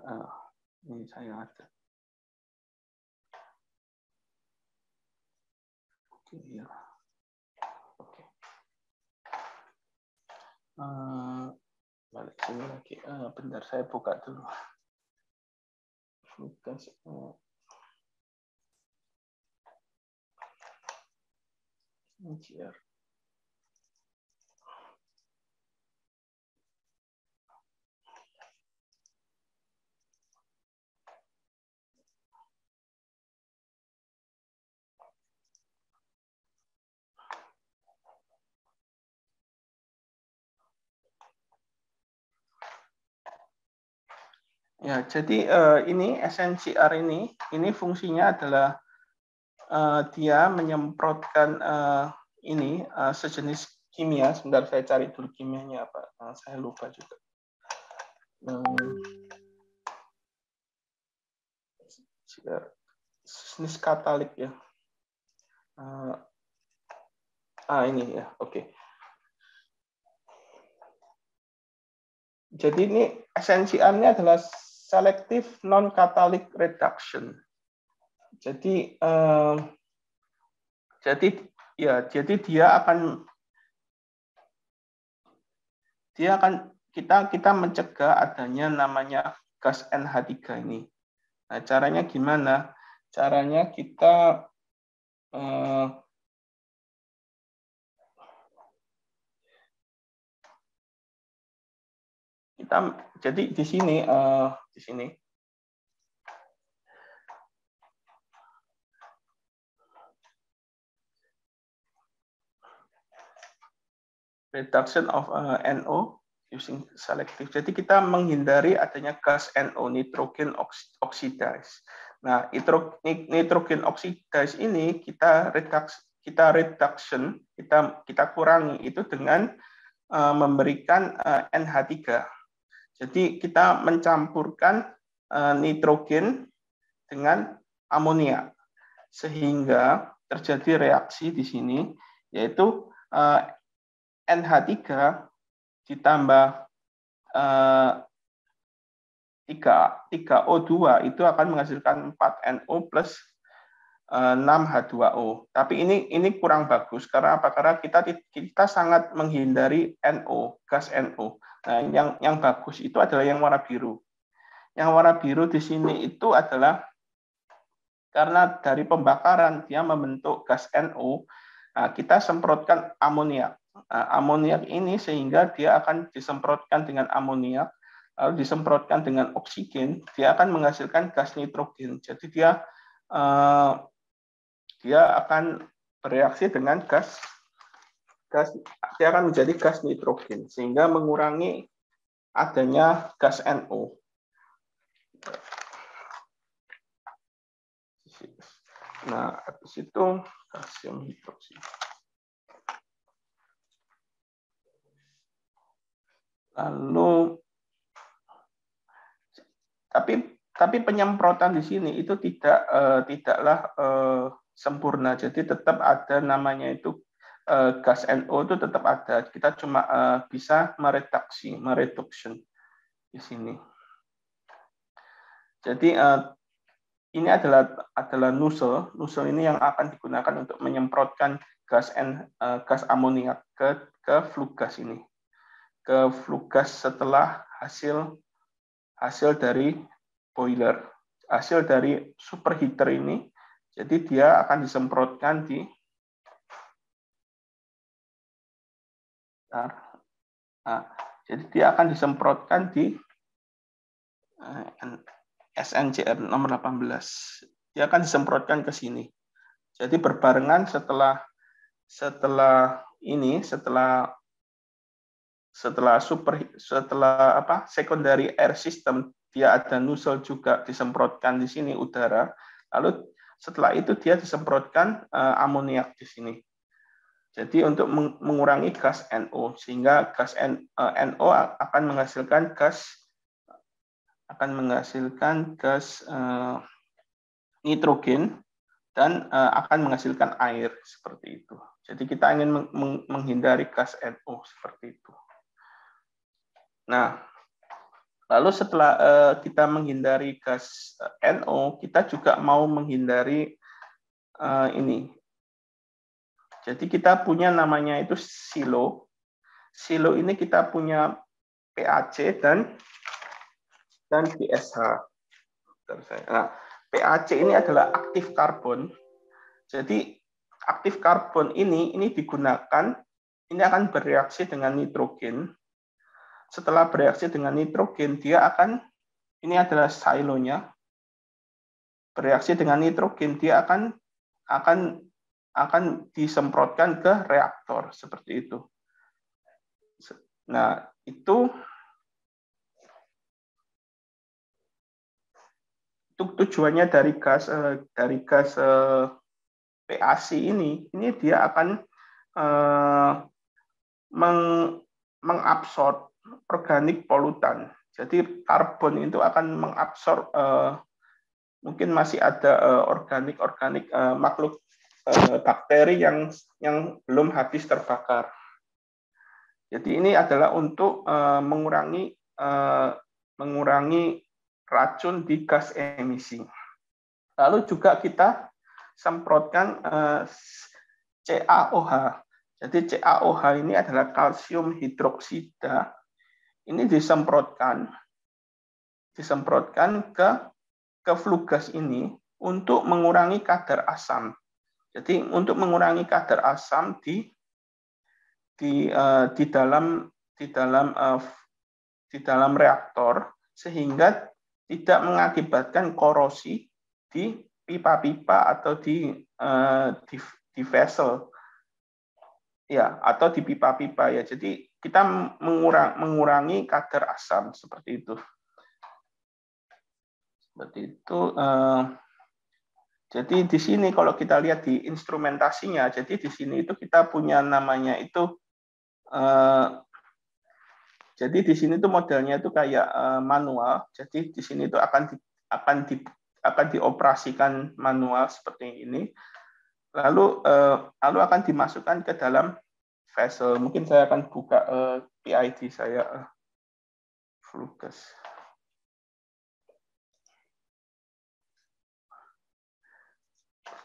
Speaker 2: ini saya ada. Oke, ya. Oke. Balik sini lagi. Bentar, saya buka dulu. Tugas. NGR. Ya, jadi ini SNCR ini fungsinya adalah dia menyemprotkan ini sejenis kimia. Sebentar saya cari dulu kimianya apa. Saya lupa juga. Sejenis katalik ya. Ini ya, oke. Jadi ini SNCR-nya adalah selective non-catalytic reduction. Jadi dia akan kita mencegah adanya namanya gas NH3 ini. Nah, caranya gimana? Caranya kita jadi di sini reduction of NO using selective. Jadi kita menghindari adanya gas NO, nitrogen oxidase. Nah, nitrogen oxidase ini kita kurangi itu dengan memberikan NH3. Jadi kita mencampurkan nitrogen dengan amonia sehingga terjadi reaksi di sini, yaitu NH3 ditambah 3O2 itu akan menghasilkan 4NO plus 6H2O. Tapi ini kurang bagus karena apa? Karena kita sangat menghindari NO, gas NO. Nah, yang bagus itu adalah yang warna biru. Yang warna biru di sini itu adalah karena dari pembakaran dia membentuk gas NO. Nah, kita semprotkan amoniak. Amoniak ini sehingga dia akan disemprotkan dengan amoniak, lalu disemprotkan dengan oksigen, dia akan menghasilkan gas nitrogen. Jadi dia akan bereaksi dengan gas, dia akan menjadi gas nitrogen sehingga mengurangi adanya gas NO. Nah, habis itu kalsium hidroksida. Lalu tapi penyemprotan di sini itu tidaklah sempurna. Jadi tetap ada namanya itu gas NO itu tetap ada. Kita cuma bisa mereduction di sini. Jadi ini adalah nozzle. Nozzle ini yang akan digunakan untuk menyemprotkan gas amoniak ke flue gas ini. Ke flue gas setelah hasil dari boiler, hasil dari superheater ini. Jadi dia akan disemprotkan di jadi dia akan disemprotkan di SNCR nomor 18. Dia akan disemprotkan ke sini. Jadi berbarengan setelah secondary air system, dia ada nozzle juga disemprotkan di sini udara. Lalu setelah itu dia disemprotkan amoniak di sini. Jadi untuk mengurangi gas NO sehingga gas NO akan menghasilkan gas nitrogen dan akan menghasilkan air seperti itu. Jadi kita ingin menghindari gas NO seperti itu. Nah, Lalu setelah kita menghindari gas NO, kita juga mau menghindari ini. Jadi kita punya namanya itu silo. Silo ini kita punya PAC dan PSH. Nah, PAC ini adalah aktif karbon. Jadi aktif karbon ini digunakan, ini akan bereaksi dengan nitrogen. Setelah bereaksi dengan nitrogen, dia akan, ini adalah silonya, bereaksi dengan nitrogen, dia akan disemprotkan ke reaktor seperti itu. Nah, itu tujuannya dari gas PAC ini dia akan mengabsorb organik polutan. Jadi karbon itu akan mengabsorb mungkin masih ada organik makhluk bakteri yang belum habis terbakar. Jadi ini adalah untuk mengurangi racun di gas emisi. Lalu juga kita semprotkan CaOH. Jadi CaOH ini adalah kalsium hidroksida. Ini disemprotkan ke flue gas ini untuk mengurangi kadar asam. Jadi untuk mengurangi kadar asam di dalam reaktor sehingga tidak mengakibatkan korosi di pipa-pipa atau di vessel ya, atau di pipa-pipa ya. Jadi kita mengurangi kadar asam seperti itu. Jadi di sini kalau kita lihat di instrumentasinya, jadi di sini itu kita punya namanya itu jadi di sini tuh modelnya itu kayak manual. Jadi di sini itu akan dioperasikan manual seperti ini. Lalu akan dimasukkan ke dalam vessel. Mungkin saya akan buka PID saya, flue gas.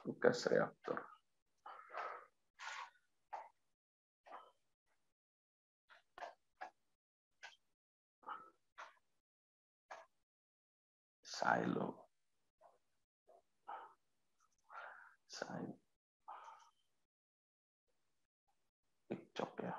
Speaker 2: Flue gas reaktor. Silo. Big job ya.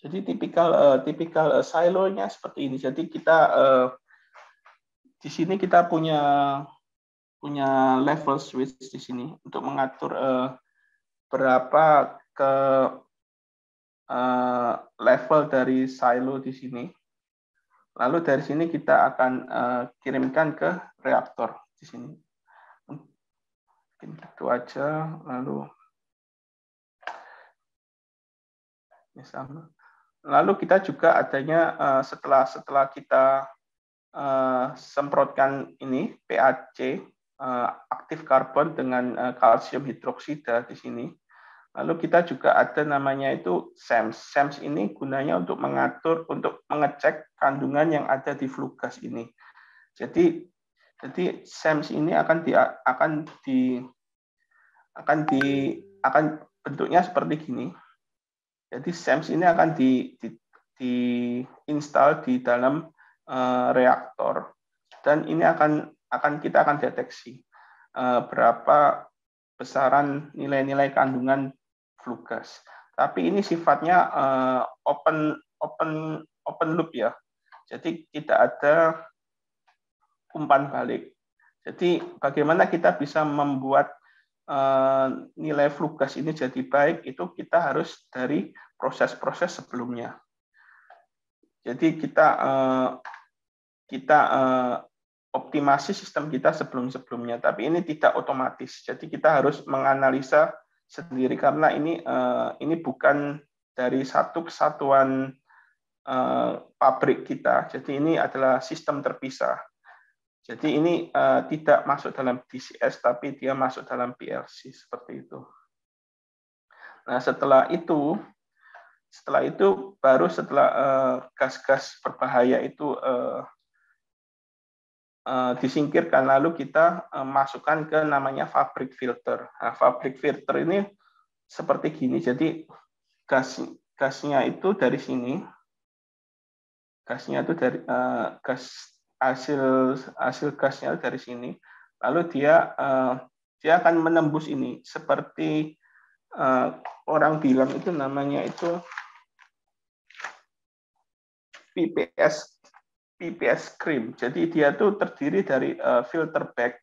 Speaker 2: Jadi tipikal silonya seperti ini. Jadi kita di sini kita punya level switch di sini untuk mengatur berapa ke level dari silo di sini. Lalu dari sini kita akan kirimkan ke reaktor di sini. Mungkin itu aja. Lalu misalnya. Lalu kita juga adanya setelah kita semprotkan ini PAC aktif karbon dengan kalsium hidroksida di sini. Lalu kita juga ada namanya itu SEMS. SEMS ini gunanya untuk mengecek kandungan yang ada di flue gas ini. Jadi SEMS ini akan bentuknya seperti gini. Jadi SEMS ini akan diinstal di dalam reaktor dan ini kita akan deteksi berapa besaran nilai-nilai kandungan flue gas. Tapi ini sifatnya open loop ya. Jadi tidak ada umpan balik. Jadi bagaimana kita bisa membuat nilai flue gas ini jadi baik, itu kita harus dari proses-proses sebelumnya. Jadi kita optimasi sistem kita sebelum-sebelumnya, tapi ini tidak otomatis. Jadi kita harus menganalisa sendiri karena ini bukan dari satu kesatuan pabrik kita. Jadi ini adalah sistem terpisah. Jadi ini tidak masuk dalam DCS, tapi dia masuk dalam PLC seperti itu. Nah, setelah itu baru setelah gas-gas berbahaya itu disingkirkan, lalu kita masukkan ke namanya fabrik filter. Nah, fabrik filter ini seperti gini. Jadi gasnya itu dari sini. Gasnya itu dari hasil gasnya dari sini. Lalu dia akan menembus ini seperti orang bilang itu namanya itu PPS cream. Jadi dia tuh terdiri dari filter bag.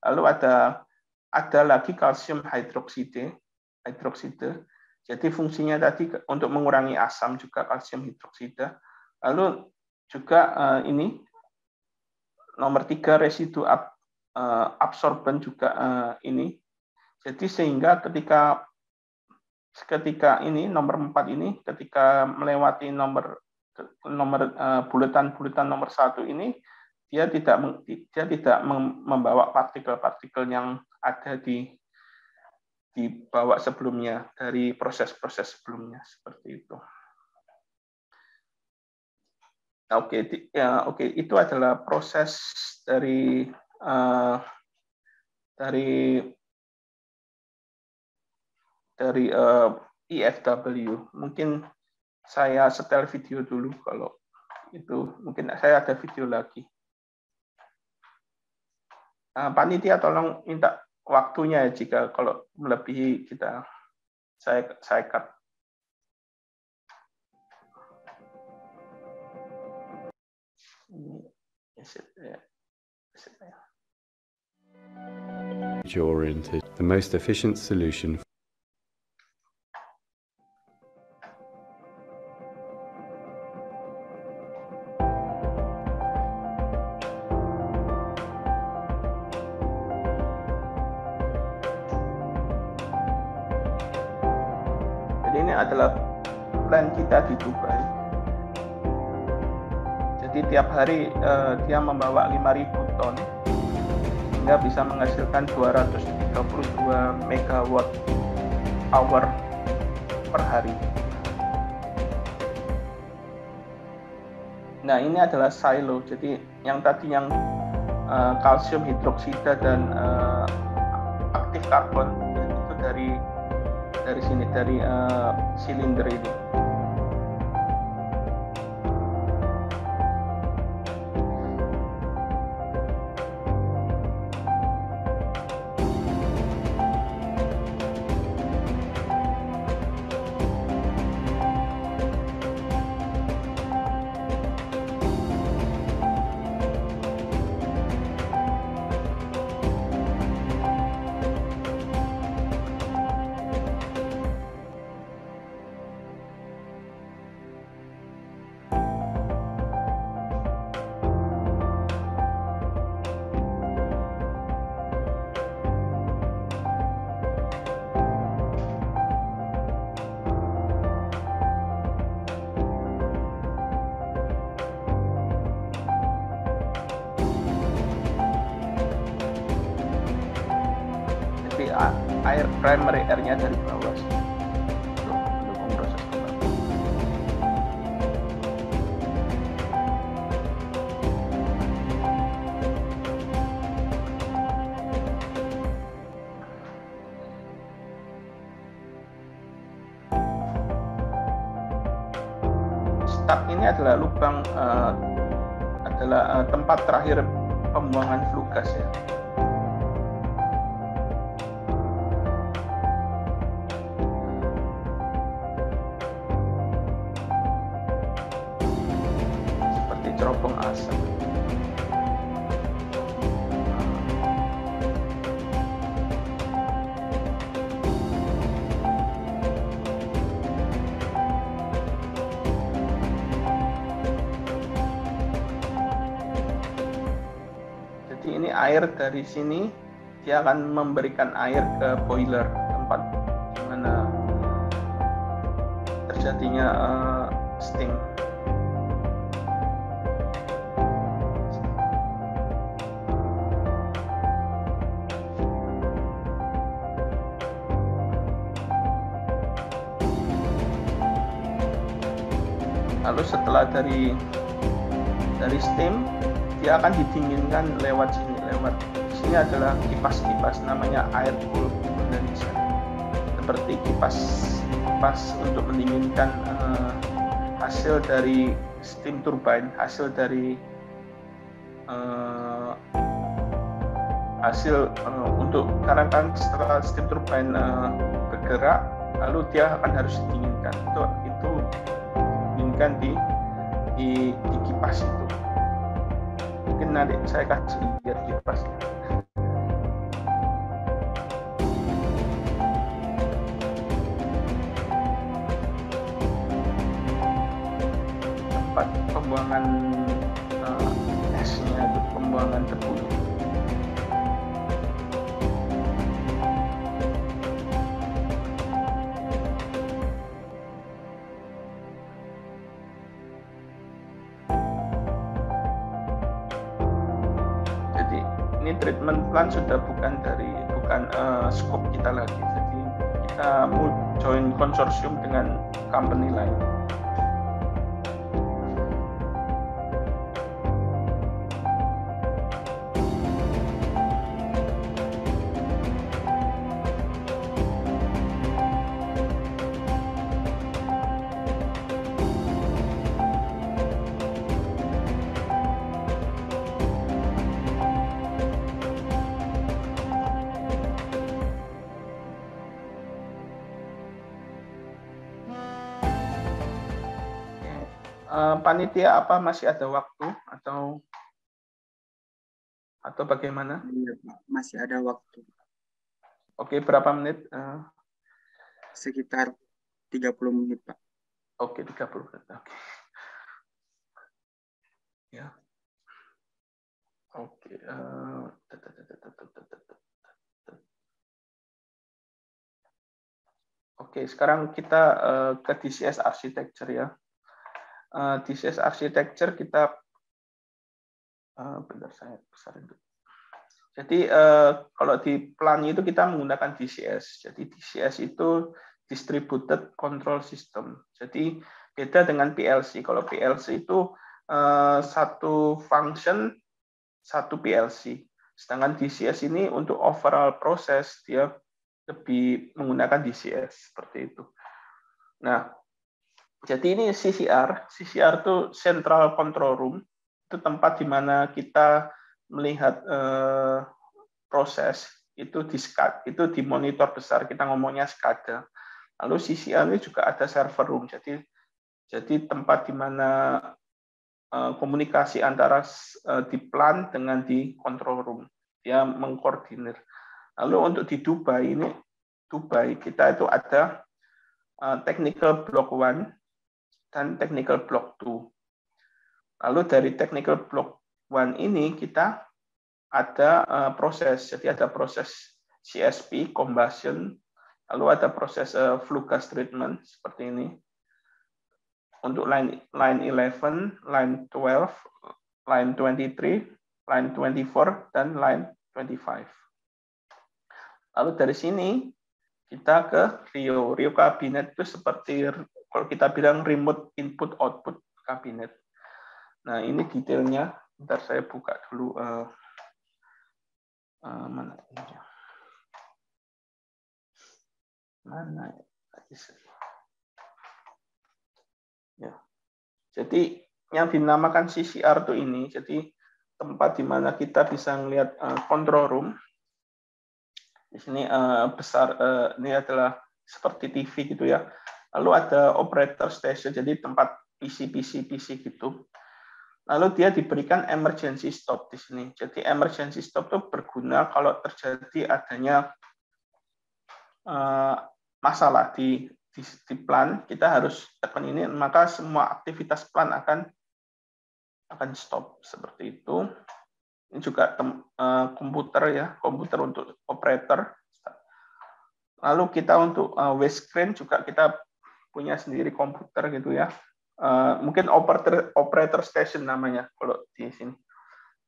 Speaker 2: Lalu ada lagi kalsium hidroksida. Jadi fungsinya tadi untuk mengurangi asam juga kalsium hidroksida. Lalu juga ini nomor 3 residu absorben juga ini. Jadi sehingga ketika ini nomor 4 ini ketika melewati nomor bulatan nomor 1 ini dia tidak membawa partikel-partikel yang ada di bawah sebelumnya dari proses-proses sebelumnya seperti itu. Oke, itu adalah proses dari EFW. Mungkin saya setel video dulu kalau itu. Mungkin saya ada video lagi. Panitia tolong minta waktunya ya jika kalau melebihi saya cut.
Speaker 3: Oriented, the most efficient solution.
Speaker 2: Jadi ini adalah plan kita di Dubai. Jadi tiap hari dia membawa 5.000 ton sehingga bisa menghasilkan 232 megawatt hour per hari. Nah, ini adalah silo. Jadi yang kalsium hidroksida dan aktif karbon itu dari sini, dari silinder ini. Air primary air-nya dari bawah untuk mendukung proses pembuatan. Start ini adalah lubang tempat terakhir pembuangan flue gas ya. Cerobong asap. Jadi ini air dari sini, dia akan memberikan air ke boiler, tempat di mana terjadinya steam. Lalu setelah dari steam, dia akan didinginkan lewat sini. Di sini adalah kipas-kipas, namanya air cool condenser. Seperti kipas untuk mendinginkan hasil dari steam turbine, hasil dari untuk karena kan setelah steam turbine bergerak, lalu dia akan harus didinginkan. Itu didinginkan di kipas itu. Mungkin nanti saya kasih lihat kipasnya. Tempat pembuangan esnya, itu pembuangan debu. Ini treatment plan sudah bukan scope kita lagi. Jadi kita mau join konsorsium dengan company lain. Panitia apa masih ada waktu atau bagaimana?
Speaker 1: Iya, Pak. Masih ada waktu.
Speaker 2: Oke, berapa menit?
Speaker 1: Sekitar 30 menit, Pak.
Speaker 2: Oke, 30 menit. Oke. Ya. Oke. Oke, sekarang kita ke DCS architecture ya. DCS architecture kita bentar saya besarin dulu. Jadi kalau di plan itu kita menggunakan DCS. Jadi DCS itu distributed control system. Jadi beda dengan PLC. Kalau PLC itu satu function satu PLC. Sedangkan DCS ini untuk overall proses dia lebih menggunakan DCS seperti itu. Nah, jadi ini CCR itu Central Control Room, itu tempat di mana kita melihat proses itu di SCADA, itu di monitor besar, kita ngomongnya SCADA. Lalu CCR ini juga ada server room, jadi tempat di mana komunikasi antara di plant dengan di control room, dia mengkoordinir. Lalu untuk di Dubai kita itu ada technical block 1 dan technical block 2. Lalu dari technical block 1 ini kita ada proses, jadi ada proses CSP, combustion, lalu ada proses flue gas treatment seperti ini. Untuk line 11, line 12, line 23, line 24, dan line 25. Lalu dari sini kita ke Rio kabinet itu seperti kalau kita bilang remote input output kabinet. Nah ini detailnya. Bentar saya buka dulu mana ini? Mana ya. Jadi yang dinamakan CCR itu ini. Jadi tempat di mana kita bisa melihat control room. Di sini besar, ini adalah seperti TV gitu ya. Lalu ada operator station, jadi tempat PC gitu. Lalu dia diberikan emergency stop di sini. Jadi emergency stop itu berguna kalau terjadi adanya masalah di plan, kita harus tekan ini, maka semua aktivitas plan akan stop seperti itu. Ini juga komputer ya, komputer untuk operator. Lalu kita untuk waste screen juga kita punya sendiri komputer gitu ya. Mungkin operator station namanya kalau di sini.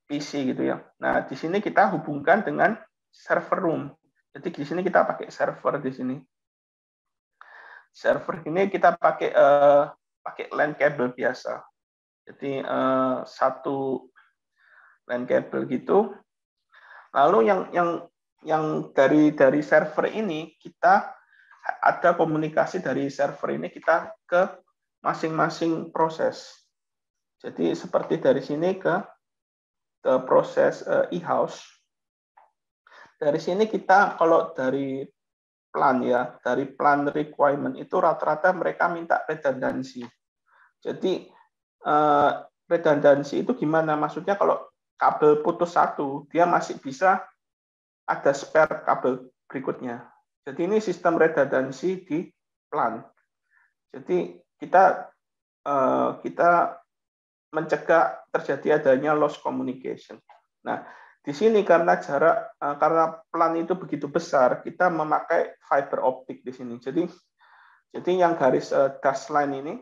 Speaker 2: PC gitu ya. Nah, di sini kita hubungkan dengan server room. Jadi di sini kita pakai server di sini. Server ini kita pakai LAN cable biasa. Jadi satu LAN cable gitu. Lalu yang dari server ini kita ada komunikasi dari server ini kita ke masing-masing proses. Jadi seperti dari sini ke proses e-house. Dari sini kita kalau dari plan ya, dari plan requirement itu rata-rata mereka minta redundancy. Jadi redundancy itu gimana? Maksudnya kalau kabel putus satu, dia masih bisa ada spare kabel berikutnya. Jadi ini sistem redundancy di plan. Jadi kita mencegah terjadi adanya loss communication. Nah, di sini karena plan itu begitu besar, kita memakai fiber optic di sini. Jadi yang garis dash line ini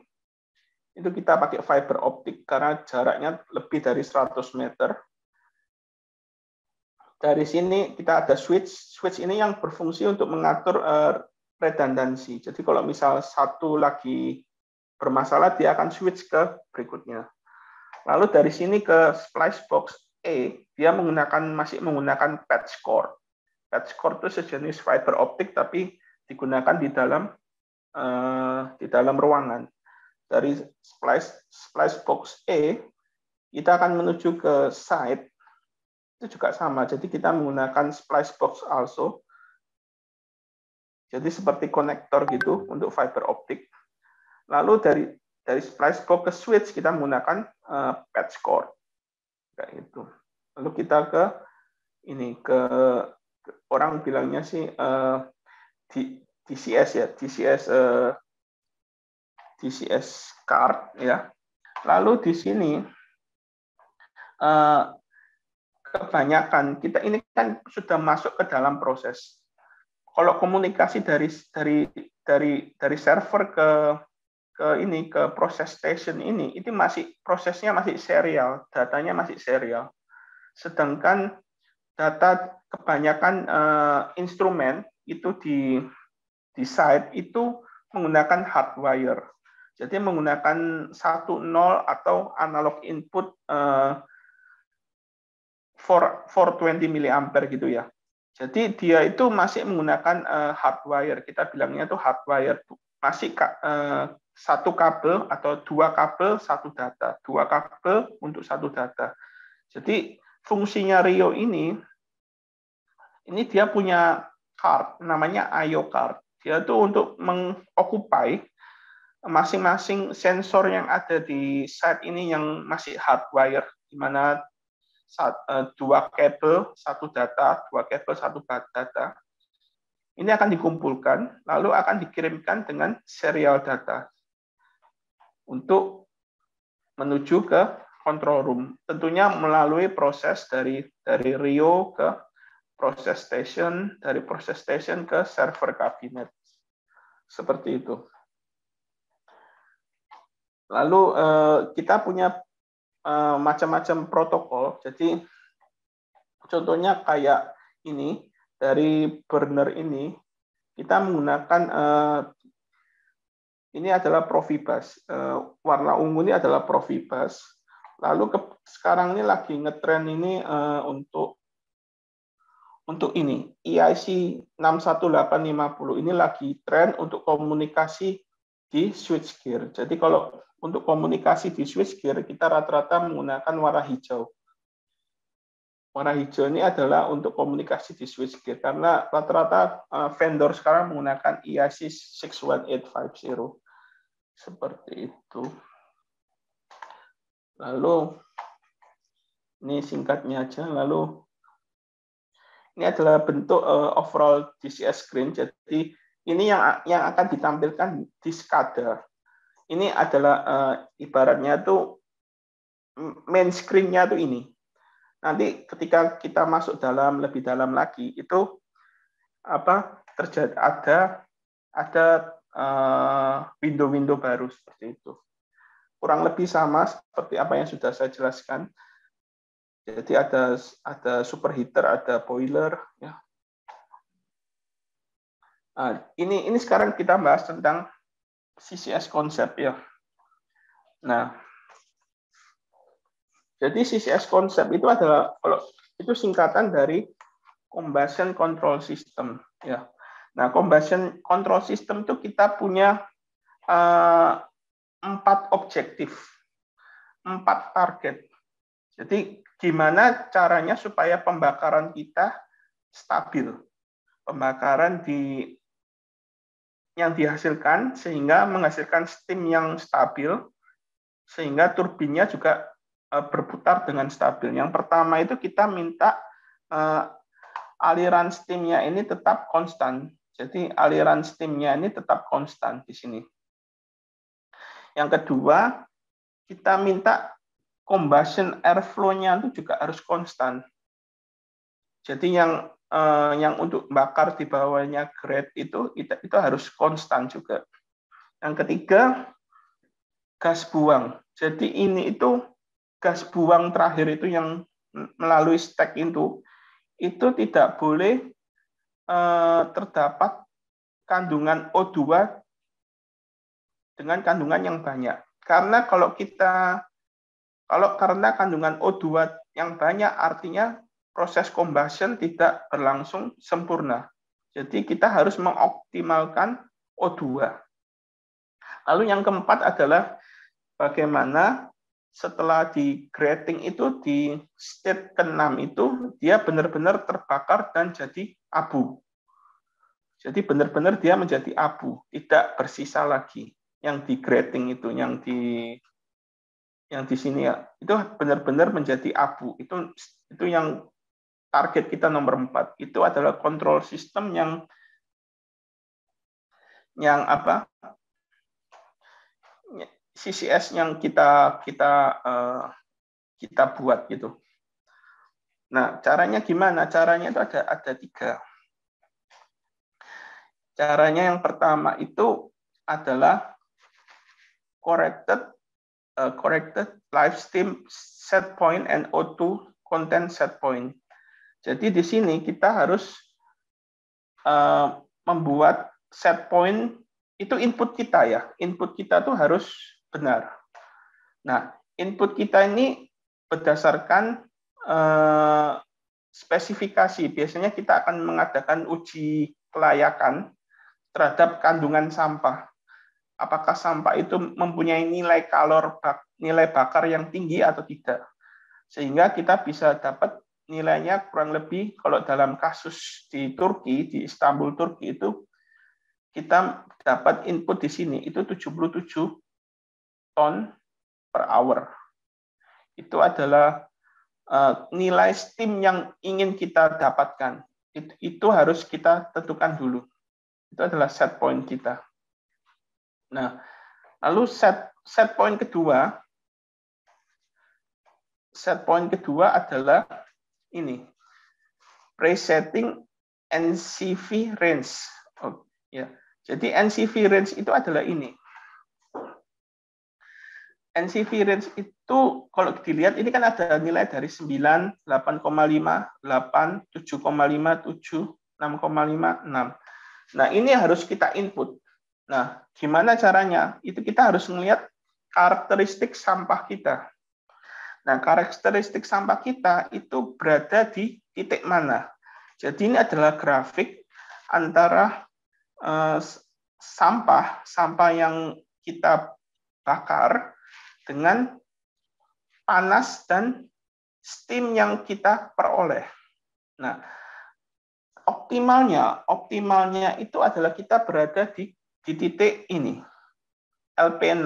Speaker 2: itu kita pakai fiber optic karena jaraknya lebih dari 100 meter. Dari sini kita ada switch ini yang berfungsi untuk mengatur redundancy. Jadi kalau misal satu lagi bermasalah, dia akan switch ke berikutnya. Lalu dari sini ke splice box E, dia masih menggunakan patch cord. Patch cord itu sejenis fiber optic tapi digunakan di dalam ruangan. Dari splice box E, kita akan menuju ke site. Itu juga sama. Jadi kita menggunakan splice box also. Jadi seperti konektor gitu untuk fiber optic. Lalu dari splice box ke switch kita menggunakan patch cord. Kayak gitu. Lalu kita ke orang bilangnya sih DCS ya, DCS card ya. Lalu di sini kebanyakan kita ini kan sudah masuk ke dalam proses. Kalau komunikasi dari server ke proses station ini, itu prosesnya masih serial, datanya masih serial. Sedangkan data kebanyakan instrumen itu di site itu menggunakan hardwire. Jadi menggunakan 1-0 atau analog input 420 mA gitu ya. Jadi dia itu masih menggunakan hardwire. Kita bilangnya itu hardwire. Masih satu kabel atau dua kabel satu data, dua kabel untuk satu data. Jadi fungsinya Rio ini dia punya card namanya IO card. Dia tuh untuk mengoccupy masing-masing sensor yang ada di site ini yang masih hardwire, di mana dua kabel satu data, dua kabel satu data. Ini akan dikumpulkan, lalu akan dikirimkan dengan serial data untuk menuju ke control room. Tentunya melalui proses dari Rio ke process station, dari process station ke server kabinet. Seperti itu. Lalu kita punya macam-macam protokol. Jadi contohnya kayak ini, dari burner ini, kita menggunakan ini adalah Profibus. Warna ungu ini adalah Profibus. Lalu sekarang ini lagi ngetren ini untuk ini EIC 61850 ini lagi tren untuk komunikasi di switchgear. Jadi kalau untuk komunikasi di switchgear kita rata-rata menggunakan warna hijau. Warna hijau ini adalah untuk komunikasi di switchgear karena rata-rata vendor sekarang menggunakan EIC 61850. Seperti itu. Lalu ini singkatnya aja. Lalu ini adalah bentuk overall DCS screen. Jadi ini yang akan ditampilkan di SCADA. Ini adalah ibaratnya tuh main screen-nya tuh ini. nanti ketika kita masuk lebih dalam lagi itu terjadi ada window-window baru seperti itu. Kurang lebih sama seperti apa yang sudah saya jelaskan. Jadi ada superheater, ada boiler. Ya. Ini sekarang kita bahas tentang CCS konsep ya. Nah, jadi CCS konsep itu adalah itu singkatan dari Combustion Control System. Ya. Nah, Combustion Control System itu kita punya 4 objektif, 4 target. Jadi gimana caranya supaya pembakaran kita stabil, pembakaran yang dihasilkan sehingga menghasilkan steam yang stabil, sehingga turbinnya juga berputar dengan stabil. Yang pertama itu kita minta aliran steamnya ini tetap konstan. Jadi aliran steamnya ini tetap konstan di sini. Yang kedua, kita minta combustion airflow-nya itu juga harus konstan. Jadi yang untuk bakar di bawahnya grate itu harus konstan juga. Yang ketiga, gas buang. Jadi ini itu gas buang terakhir itu yang melalui stack itu tidak boleh terdapat kandungan O2 dengan kandungan yang banyak. Karena karena kandungan O2 yang banyak artinya proses combustion tidak berlangsung sempurna. Jadi kita harus mengoptimalkan O2. Lalu yang keempat adalah bagaimana setelah di grating itu di state ke-6 itu dia benar-benar terbakar dan jadi abu. Jadi benar-benar dia menjadi abu, tidak bersisa lagi. Yang di grating itu, yang di sini ya, itu benar-benar menjadi abu. Itu yang target kita nomor 4. Itu adalah control system yang CCS yang kita buat gitu. Nah, caranya gimana? Caranya itu ada 3. Caranya yang pertama itu adalah corrected live steam set point and O2 content set point. Jadi di sini kita harus membuat set point itu input kita ya. Input kita tuh harus benar. Nah, input kita ini berdasarkan spesifikasi. Biasanya kita akan mengadakan uji kelayakan terhadap kandungan sampah. Apakah sampah itu mempunyai nilai bakar yang tinggi atau tidak. Sehingga kita bisa dapat nilainya kurang lebih, kalau dalam kasus di Turki, di Istanbul, Turki itu, kita dapat input di sini, itu 77 ton per hour. Itu adalah nilai steam yang ingin kita dapatkan. Itu harus kita tentukan dulu. Itu adalah set point kita. Nah, lalu set point kedua adalah ini, presetting NCV range. Oh, ya. Jadi NCV range itu adalah ini. NCV range itu kalau dilihat ini kan ada nilai dari 9, 8,5, 8, 7,5, 7, 6,5, 6. Nah, ini harus kita input. Nah, gimana caranya? Itu kita harus melihat karakteristik sampah kita. Nah, karakteristik sampah kita itu berada di titik mana? Jadi ini adalah grafik antara sampah yang kita bakar dengan panas dan steam yang kita peroleh. Nah, optimalnya itu adalah kita berada di titik ini, LP6.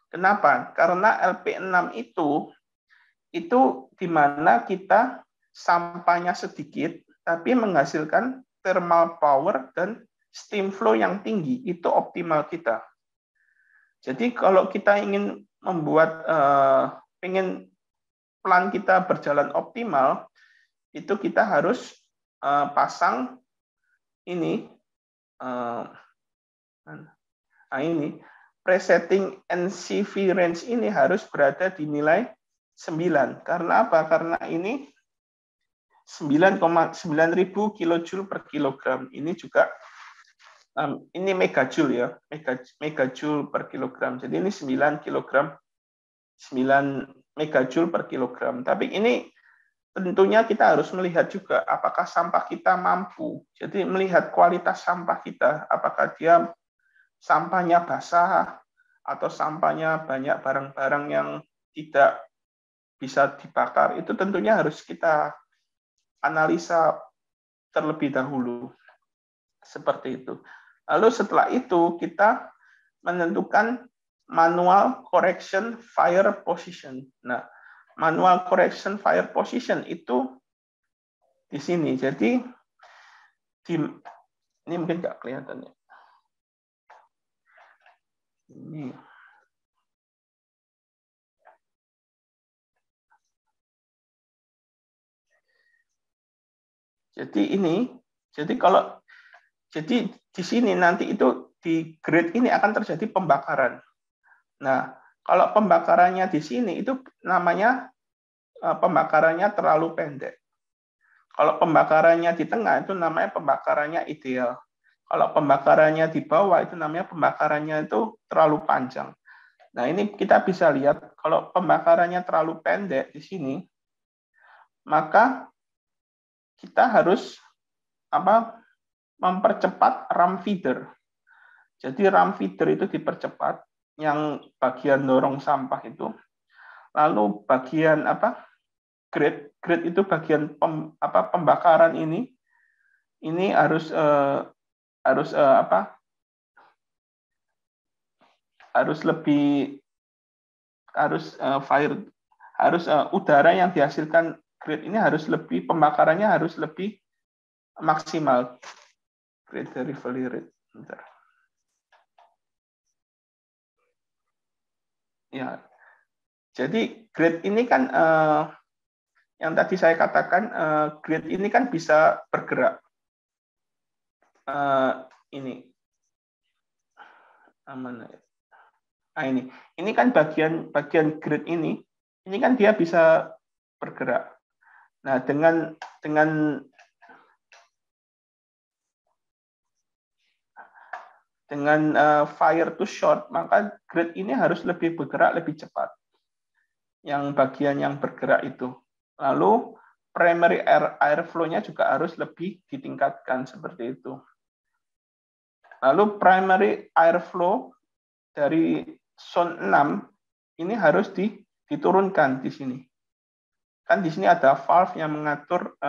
Speaker 2: Kenapa? Karena LP6 itu di mana kita sampahnya sedikit, tapi menghasilkan thermal power dan steam flow yang tinggi. Itu optimal kita. Jadi kalau kita ingin membuat, ingin plan kita berjalan optimal, itu kita harus pasang ini, ini presetting NCV range ini harus berada di nilai 9. Karena apa? Karena ini 9,9.000 kilojoule per kilogram. Ini juga ini megajoule ya, megajoule per kilogram. Jadi ini 9 kilogram, 9 megajoule per kilogram. Tapi ini tentunya kita harus melihat juga apakah sampah kita mampu. Jadi melihat kualitas sampah kita, apakah dia sampahnya basah atau sampahnya banyak barang-barang yang tidak bisa dibakar, itu tentunya harus kita analisa terlebih dahulu. Seperti itu. Lalu setelah itu kita menentukan manual correction fire position. Nah, manual correction fire position itu di sini. Jadi ini mungkin nggak kelihatan ya. Ini. Jadi di sini nanti itu di grade ini akan terjadi pembakaran. Nah, kalau pembakarannya di sini itu namanya pembakarannya terlalu pendek. Kalau pembakarannya di tengah itu namanya pembakarannya ideal. Kalau pembakarannya di bawah itu namanya pembakarannya itu terlalu panjang. Nah, ini kita bisa lihat kalau pembakarannya terlalu pendek di sini, maka kita harus mempercepat ram feeder. Jadi ram feeder itu dipercepat, yang bagian dorong sampah itu. Lalu bagian grade itu bagian pembakaran ini harus udara yang dihasilkan grade ini harus lebih, pembakarannya harus lebih maksimal. Grade delivery rate. Bentar. Ya. Jadi grade ini kan yang tadi saya katakan, grade ini kan bisa bergerak. Ini mana? Ini kan bagian grade ini kan dia bisa bergerak. Nah, dengan fire to short, maka grade ini harus lebih bergerak lebih cepat. Yang bagian yang bergerak itu. Lalu primary air flow-nya juga harus lebih ditingkatkan seperti itu. Lalu primary air flow dari zone 6 ini harus diturunkan di sini. Kan di sini ada valve yang mengatur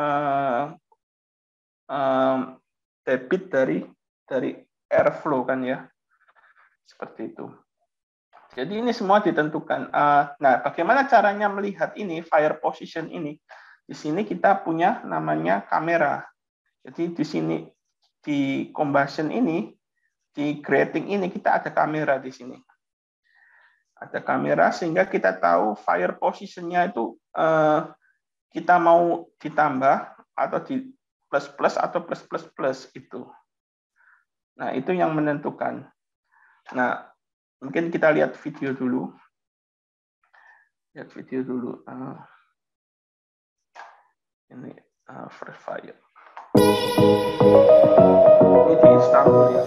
Speaker 2: debit dari airflow kan ya, seperti itu. Jadi ini semua ditentukan. Nah, bagaimana caranya melihat ini fire position ini? Di sini kita punya namanya kamera. Jadi di sini di combustion ini, di grating ini kita ada kamera di sini. Ada kamera sehingga kita tahu fire position-nya itu kita mau ditambah atau di plus atau plus itu. Nah, itu yang menentukan. Nah, mungkin kita lihat video dulu. Lihat video dulu. Ini first fire. Ini di Istanbul ya.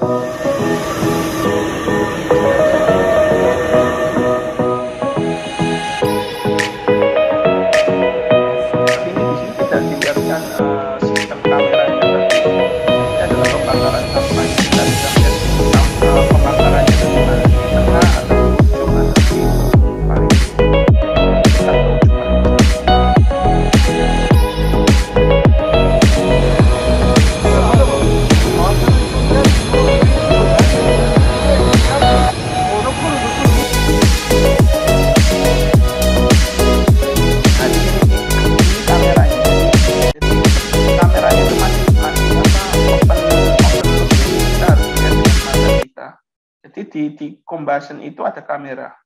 Speaker 2: Di combustion itu ada kamera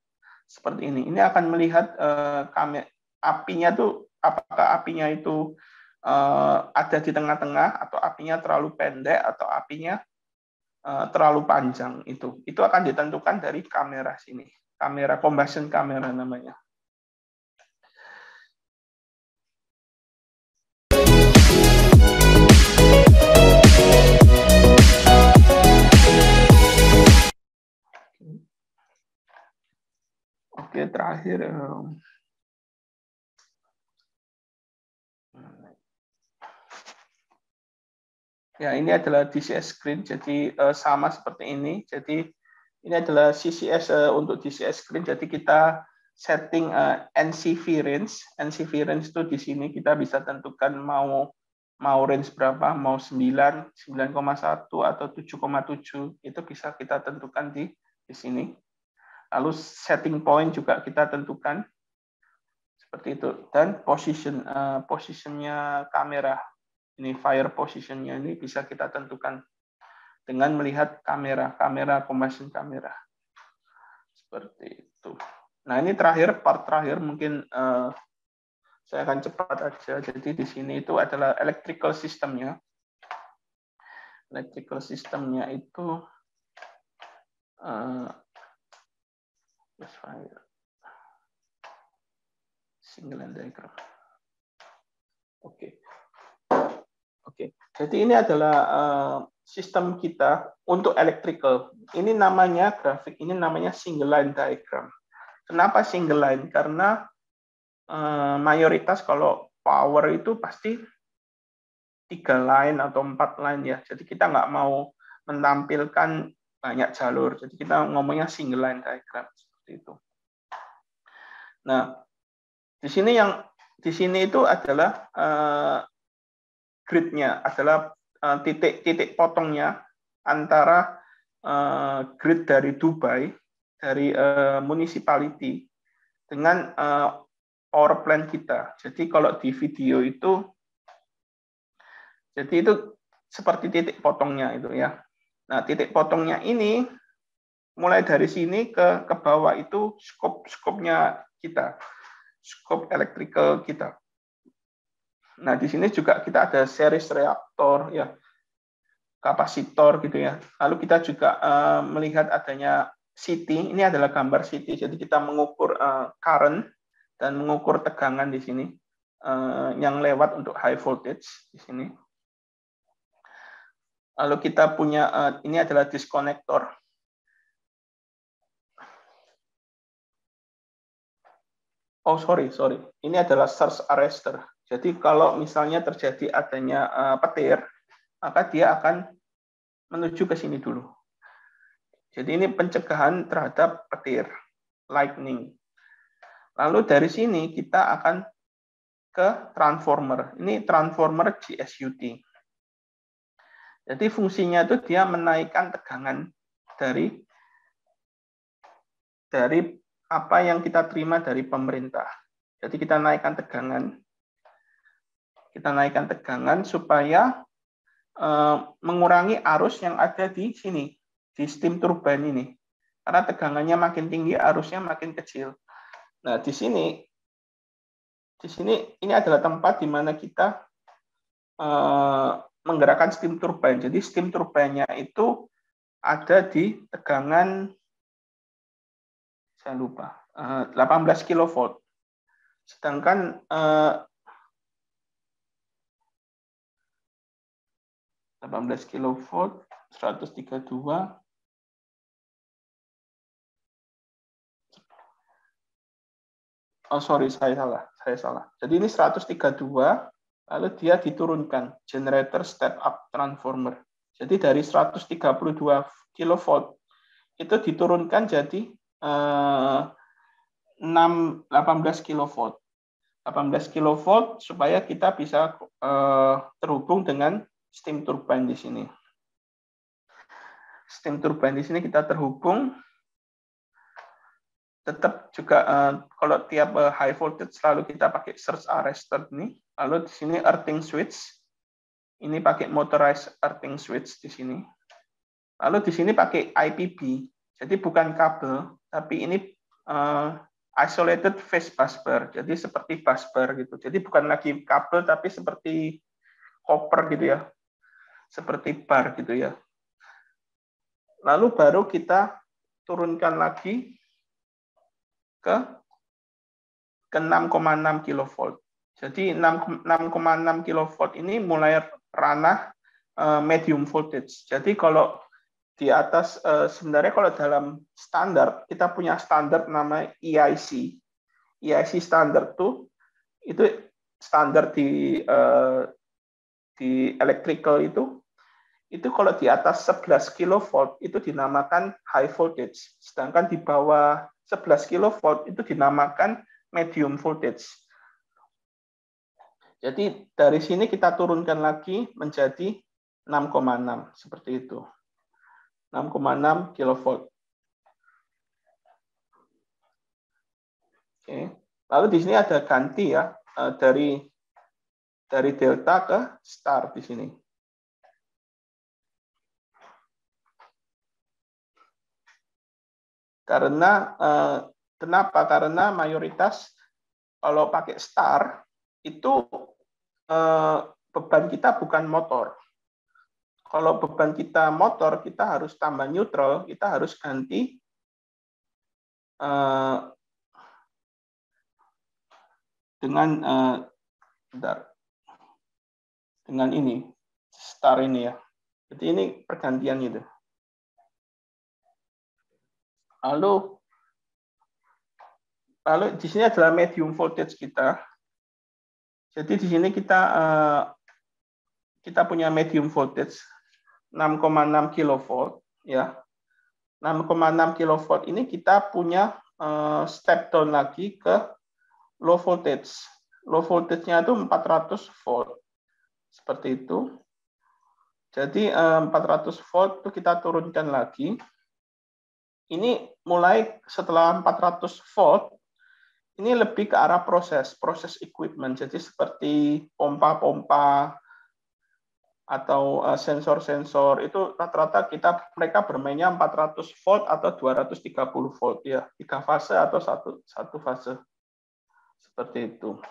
Speaker 2: seperti ini. Ini akan melihat apinya tuh, apakah apinya itu ada di tengah-tengah, atau apinya terlalu pendek, atau apinya terlalu panjang. Itu akan ditentukan dari kamera sini. Kamera, combustion kamera namanya. Oke, terakhir. Ya, ini adalah DCS screen, jadi sama seperti ini. Jadi ini adalah CCS untuk DCS screen. Jadi kita setting NCV range. NCV range itu di sini kita bisa tentukan mau range berapa, mau 9, 9,1 atau 7,7. Itu bisa kita tentukan di sini. Lalu setting point juga kita tentukan seperti itu. Dan positionnya kamera. Ini fire positionnya ini bisa kita tentukan dengan melihat kamera combustion kamera seperti itu. Nah, ini part terakhir mungkin saya akan cepat aja. Jadi di sini itu adalah electrical systemnya. Electrical systemnya itu fire single line diagram. Oke, jadi ini adalah sistem kita untuk electrical. Ini namanya grafik, ini namanya single line diagram. Kenapa single line? Karena mayoritas kalau power itu pasti 3 line atau 4 line ya. Jadi kita nggak mau menampilkan banyak jalur. Jadi kita ngomongnya single line diagram seperti itu. Nah, di sini itu adalah grid-nya, adalah titik potongnya antara grid dari Dubai, dari municipality, dengan power plant kita. Jadi kalau di video itu, jadi itu seperti titik potongnya itu ya. Nah, titik potongnya ini mulai dari sini ke bawah itu skop-skopnya kita, skop electrical kita. Nah, di sini juga kita ada series reaktor, ya, kapasitor gitu ya. Lalu kita juga melihat adanya CT. Ini adalah gambar CT. Jadi kita mengukur current dan mengukur tegangan di sini yang lewat untuk high voltage di sini. Lalu kita punya ini adalah disconnector. Oh, sorry. Ini adalah surge arrestor. Jadi kalau misalnya terjadi adanya petir, maka dia akan menuju ke sini dulu. Jadi ini pencegahan terhadap petir, lightning. Lalu dari sini kita akan ke transformer. Ini transformer GSUT. Jadi fungsinya itu dia menaikkan tegangan dari apa yang kita terima dari pemerintah. Jadi kita naikkan tegangan supaya mengurangi arus yang ada di sini, di steam turbine ini. Karena tegangannya makin tinggi, arusnya makin kecil. Nah, di sini ini adalah tempat di mana kita menggerakkan steam turbine. Jadi steam turbine-nya itu ada di tegangan, saya lupa, 18 kV. Sedangkan 18 kV, 132. Oh, sorry, saya salah. Jadi ini 132, lalu dia diturunkan, generator step up transformer. Jadi dari 132 kV itu diturunkan jadi 18 kV. 18 kV supaya kita bisa terhubung dengan steam turbine di sini. Steam turbine di sini kita terhubung. Tetap juga kalau tiap high voltage selalu kita pakai surge arrestor ini. Lalu di sini earthing switch. Ini pakai motorized earthing switch di sini. Lalu di sini pakai IPB. Jadi bukan kabel, tapi ini isolated phase busbar. Jadi seperti busbar gitu. Jadi bukan lagi kabel tapi seperti koper gitu ya. Seperti bar gitu ya. Lalu baru kita turunkan lagi ke 6,6 kV. Jadi 6,6 kV ini mulai ranah medium voltage. Jadi kalau di atas, sebenarnya kalau dalam standar, kita punya standar namanya EIC. EIC standar itu standar di electrical itu kalau di atas 11 kV itu dinamakan high voltage. Sedangkan di bawah 11 kV itu dinamakan medium voltage. Jadi dari sini kita turunkan lagi menjadi 6,6 seperti itu. 6,6 kV. Oke. Lalu di sini ada ganti ya dari delta ke star di sini. Karena kenapa? Karena mayoritas kalau pakai star itu beban kita bukan motor. Kalau beban kita motor, kita harus tambah neutral, kita harus ganti dengan ini, star ini ya. Jadi ini pergantian gitu. Lalu di sini adalah medium voltage kita. Jadi di sini kita punya medium voltage 6,6 kV ya. 6,6 kV ini kita punya step down lagi ke low voltage. Low voltage-nya itu 400 volt. Seperti itu. Jadi 400 volt itu kita turunkan lagi. Ini mulai setelah 400 volt ini lebih ke arah proses equipment. Jadi seperti pompa-pompa atau sensor-sensor itu rata-rata mereka bermainnya 400 volt atau 230 volt ya, 3 fase atau satu fase seperti itu.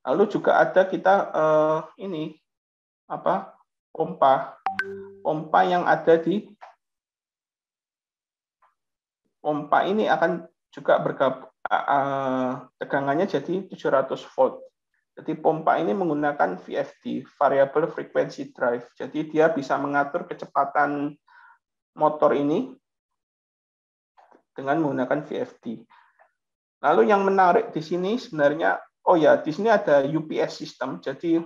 Speaker 2: Lalu juga ada kita pompa yang ada di pompa ini akan juga bergabung tegangannya jadi 700 volt. Jadi pompa ini menggunakan VFD, Variable Frequency Drive. Jadi dia bisa mengatur kecepatan motor ini dengan menggunakan VFD. Lalu yang menarik di sini sebenarnya, di sini ada UPS system. Jadi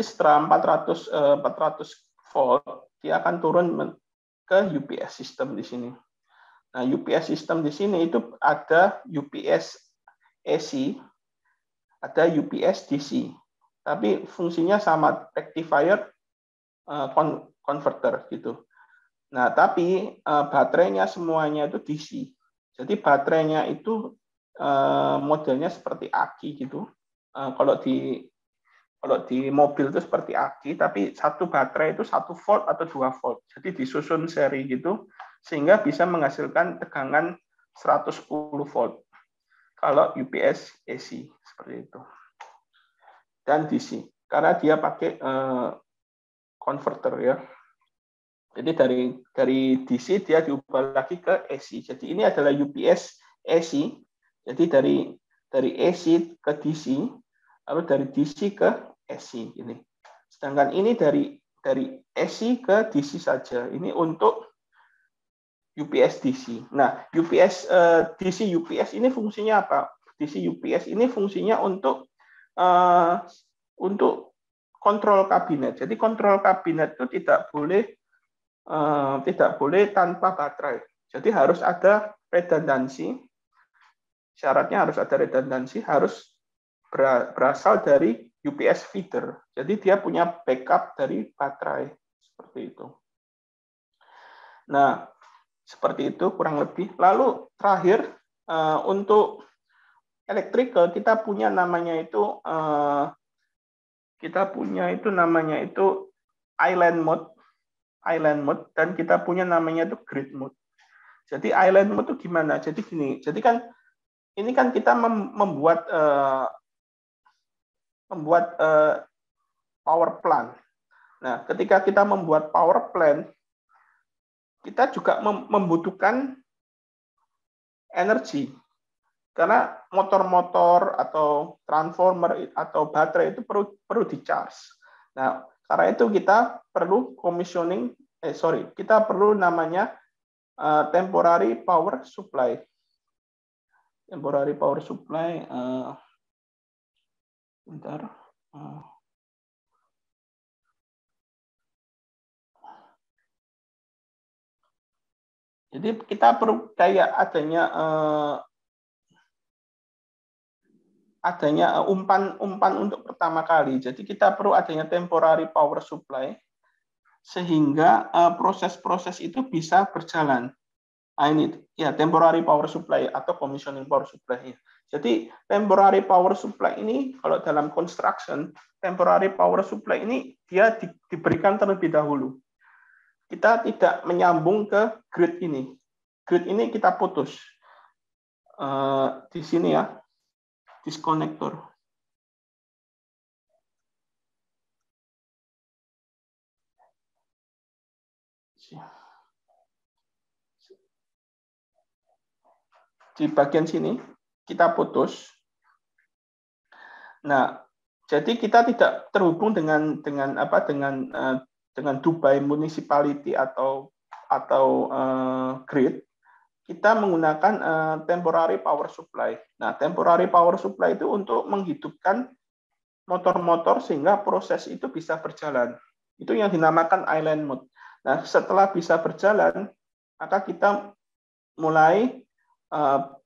Speaker 2: setelah 400 volt, dia akan turun ke UPS system di sini. Nah, UPS system di sini itu ada UPS AC, ada UPS DC, tapi fungsinya sama, rectifier converter gitu. Nah, tapi baterainya semuanya itu DC. Jadi baterainya itu modelnya seperti aki gitu. Kalau di mobil itu seperti aki, tapi satu baterai itu 1 volt atau 2 volt. Jadi disusun seri gitu, sehingga bisa menghasilkan tegangan 110 volt. Kalau UPS AC seperti itu. Dan DC, karena dia pakai converter ya. Jadi dari DC dia diubah lagi ke AC. Jadi ini adalah UPS AC. Jadi dari AC ke DC, lalu dari DC ke AC ini. Sedangkan ini dari AC ke DC saja. Ini untuk UPS DC. Nah, UPS DC UPS ini fungsinya apa? DC UPS ini fungsinya untuk kontrol kabinet. Jadi kontrol kabinet itu tidak boleh tanpa baterai. Jadi harus ada redundansi. Syaratnya harus ada redundansi, harus berasal dari UPS feeder. Jadi dia punya backup dari baterai seperti itu. Nah, seperti itu kurang lebih. Lalu terakhir untuk electrical kita punya namanya itu island mode dan kita punya namanya itu grid mode. Jadi island mode itu gimana? Jadi gini. Jadi kan ini kan kita membuat power plant. Nah, ketika kita membuat power plant, kita juga membutuhkan energi. Karena motor-motor atau transformer atau baterai itu perlu di-charge. Nah, karena itu kita perlu kita perlu namanya temporary power supply. Temporary power supply, bentar. Jadi kita perlu kayak adanya umpan untuk pertama kali. Jadi kita perlu adanya temporary power supply sehingga proses-proses itu bisa berjalan. Nah, ini ya temporary power supply atau commissioning power supply. Jadi temporary power supply ini kalau dalam construction, temporary power supply ini dia diberikan terlebih dahulu. Kita tidak menyambung ke grid ini. Grid ini kita putus. Di sini ya, disconnector. Di bagian sini kita putus. Nah, jadi kita tidak terhubung dengan Dubai Municipality atau grid. Kita menggunakan temporary power supply. Nah, temporary power supply itu untuk menghidupkan motor-motor sehingga proses itu bisa berjalan. Itu yang dinamakan island mode. Nah, setelah bisa berjalan, maka kita mulai